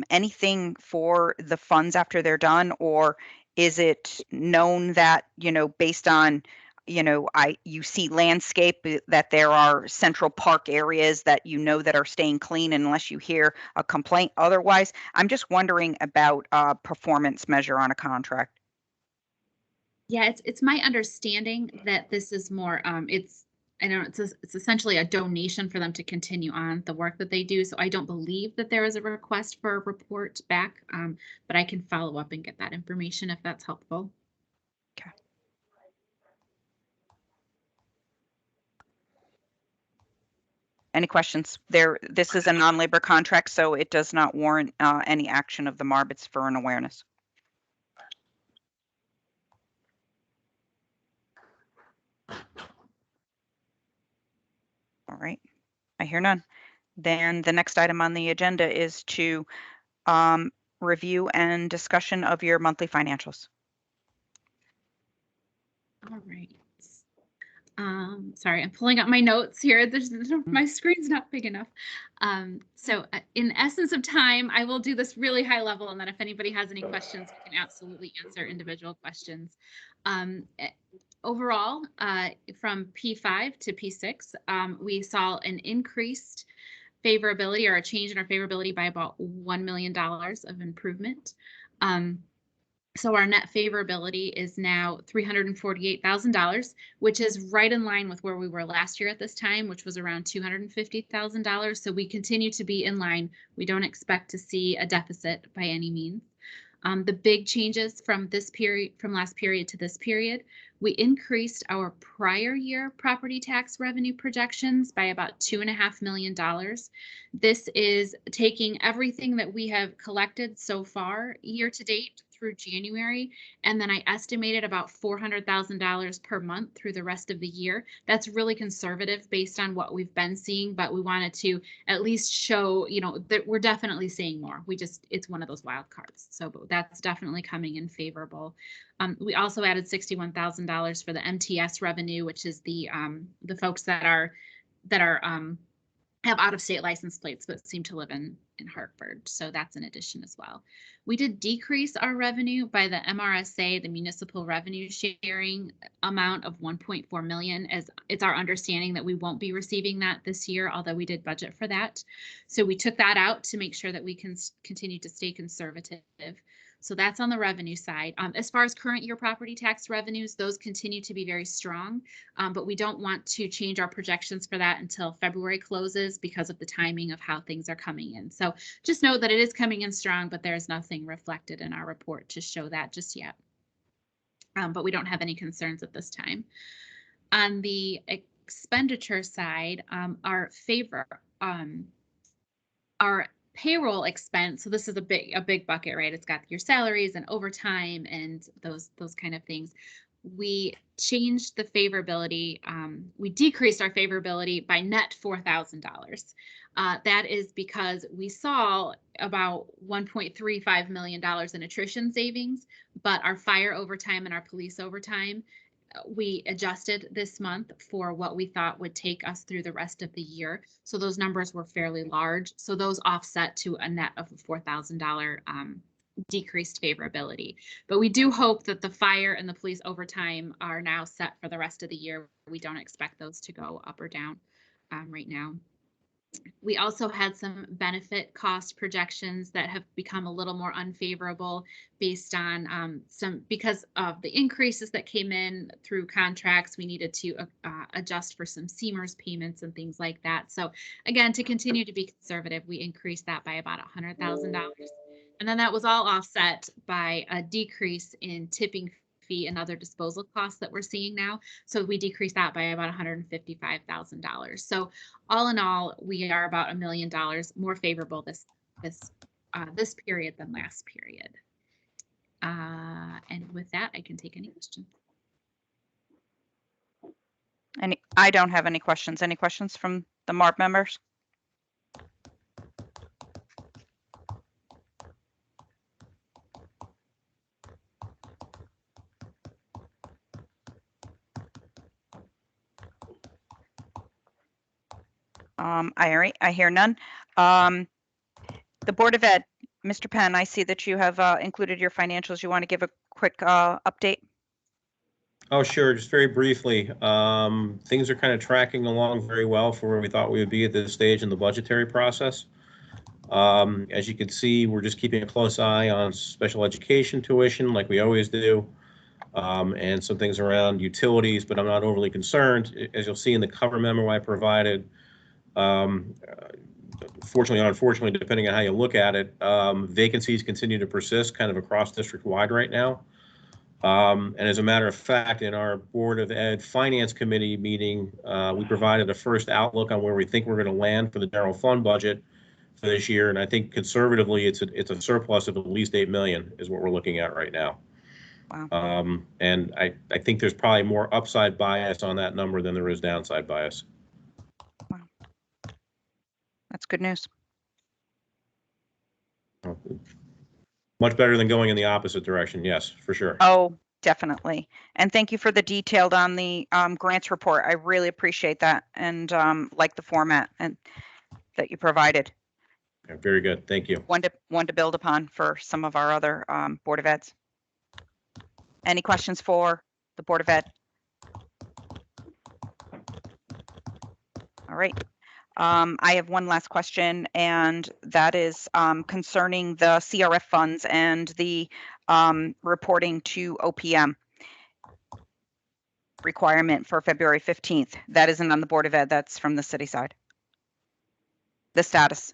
Speaker 1: anything for the funds after they're done, or is it known that, you know, based on, you know, you see landscape, that there are central park areas that you know that are staying clean unless you hear a complaint otherwise? I'm just wondering about performance measure on a contract.
Speaker 16: Yeah, it's my understanding that this is more, it's essentially a donation for them to continue on the work that they do. So I don't believe that there is a request for a report back, but I can follow up and get that information if that's helpful.
Speaker 1: Okay. Any questions? This is a non-labor contract, so it does not warrant any action of the MARB. It's for an awareness. All right, I hear none. Then the next item on the agenda is to review and discussion of your monthly financials.
Speaker 16: All right. Sorry, I'm pulling up my notes here. My screen's not big enough. So in the essence of time, I will do this really high level, and then if anybody has any questions, we can absolutely answer individual questions. Overall, from P5 to P6, we saw an increased favorability, or a change in our favorability, by about $1 million of improvement. So our net favorability is now $348,000, which is right in line with where we were last year at this time, which was around $250,000. So we continue to be in line. We don't expect to see a deficit by any means. The big changes from last period to this period, we increased our prior year property tax revenue projections by about $2.5 million. This is taking everything that we have collected so far year to date through January, and then I estimated about $400,000 per month through the rest of the year. That's really conservative based on what we've been seeing, but we wanted to at least show, you know, that we're definitely seeing more. It's one of those wild cards. So that's definitely coming in favorable. We also added $61,000 for the MTS revenue, which is the folks that have out-of-state license plates but seem to live in Hartford. So that's an addition as well. We did decrease our revenue by the MRSA, the municipal revenue sharing amount of $1.4 million, as it's our understanding that we won't be receiving that this year, although we did budget for that. So we took that out to make sure that we can continue to stay conservative. So that's on the revenue side. As far as current year property tax revenues, those continue to be very strong, but we don't want to change our projections for that until February closes because of the timing of how things are coming in. So just know that it is coming in strong, but there's nothing reflected in our report to show that just yet. But we don't have any concerns at this time. On the expenditure side, our payroll expense, so this is a big bucket, right? It's got your salaries and overtime and those kind of things. We changed the favorability. We decreased our favorability by net $4,000. That is because we saw about $1.35 million in attrition savings, but our fire overtime and our police overtime we adjusted this month for what we thought would take us through the rest of the year. So those numbers were fairly large. So those offset to a net of a $4,000 decreased favorability. But we do hope that the fire and the police overtime are now set for the rest of the year. We don't expect those to go up or down right now. We also had some benefit cost projections that have become a little more unfavorable based on because of the increases that came in through contracts. We needed to adjust for some CMERS payments and things like that. So again, to continue to be conservative, we increased that by about $100,000. And then that was all offset by a decrease in tipping fee and other disposal costs that we're seeing now. So we decreased that by about $155,000. So all in all, we are about $1 million more favorable this period than last period. And with that, I can take any questions.
Speaker 1: I don't have any questions. Any questions from the MARP members? I hear none. The Board of Ed, Mr. Penn, I see that you have included your financials. You want to give a quick update?
Speaker 15: Oh, sure. Just very briefly, things are kind of tracking along very well for where we thought we would be at this stage in the budgetary process. As you can see, we're just keeping a close eye on special education tuition like we always do, and some things around utilities, but I'm not overly concerned. As you'll see in the cover memo I provided, fortunately or unfortunately, depending on how you look at it, vacancies continue to persist kind of across district-wide right now. And as a matter of fact, in our Board of Ed Finance Committee meeting, we provided a first outlook on where we think we're going to land for the general fund budget for this year. And I think conservatively, it's a surplus of at least $8 million is what we're looking at right now.
Speaker 1: Wow.
Speaker 15: And I think there's probably more upside bias on that number than there is downside bias.
Speaker 1: Wow. That's good news.
Speaker 15: Much better than going in the opposite direction. Yes, for sure.
Speaker 1: Oh, definitely. And thank you for the detailed on the grants report. I really appreciate that and like the format and that you provided.
Speaker 15: Okay, very good. Thank you.
Speaker 1: One to build upon for some of our other Board of Eds. Any questions for the Board of Ed? All right. I have one last question, and that is concerning the CRF funds and the reporting to OPM requirement for February 15th. That isn't on the Board of Ed. That's from the city side. The status.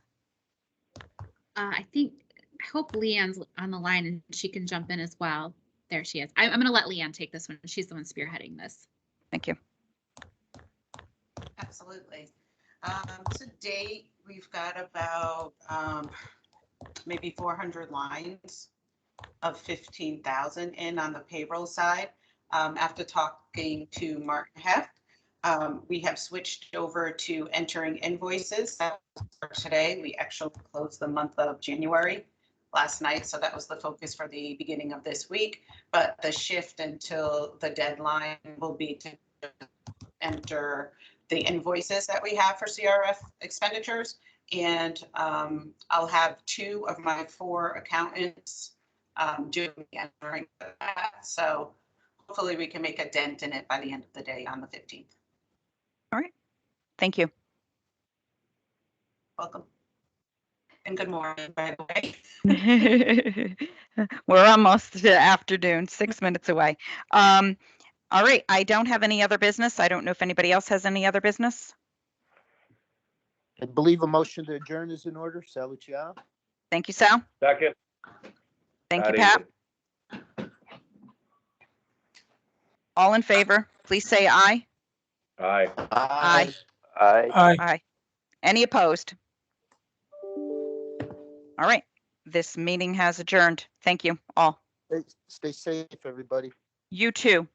Speaker 16: I hope Leanne's on the line and she can jump in as well. There she is. I'm going to let Leanne take this one. She's the one spearheading this.
Speaker 1: Thank you.
Speaker 17: Absolutely. To date, we've got about maybe 400 lines of 15,000 in on the payroll side. After talking to Martin Heft, we have switched over to entering invoices. That was for today. We actually closed the month of January last night, so that was the focus for the beginning of this week. But the shift until the deadline will be to enter the invoices that we have for CRF expenditures. And I'll have 2 of my 4 accountants doing the entering of that. So hopefully we can make a dent in it by the end of the day on the 15th.
Speaker 1: All right. Thank you.
Speaker 17: Welcome. And good morning, by the way.
Speaker 1: We're almost to afternoon, 6 minutes away. All right, I don't have any other business. I don't know if anybody else has any other business.
Speaker 13: I believe a motion to adjourn is in order. Sal Luciano.
Speaker 1: Thank you, Sal.
Speaker 10: Second.
Speaker 1: Thank you, Pat. All in favor, please say aye.
Speaker 10: Aye.
Speaker 1: Aye.
Speaker 6: Aye.
Speaker 1: Aye. Any opposed? All right, this meeting has adjourned. Thank you all.
Speaker 13: Stay safe, everybody.
Speaker 1: You too.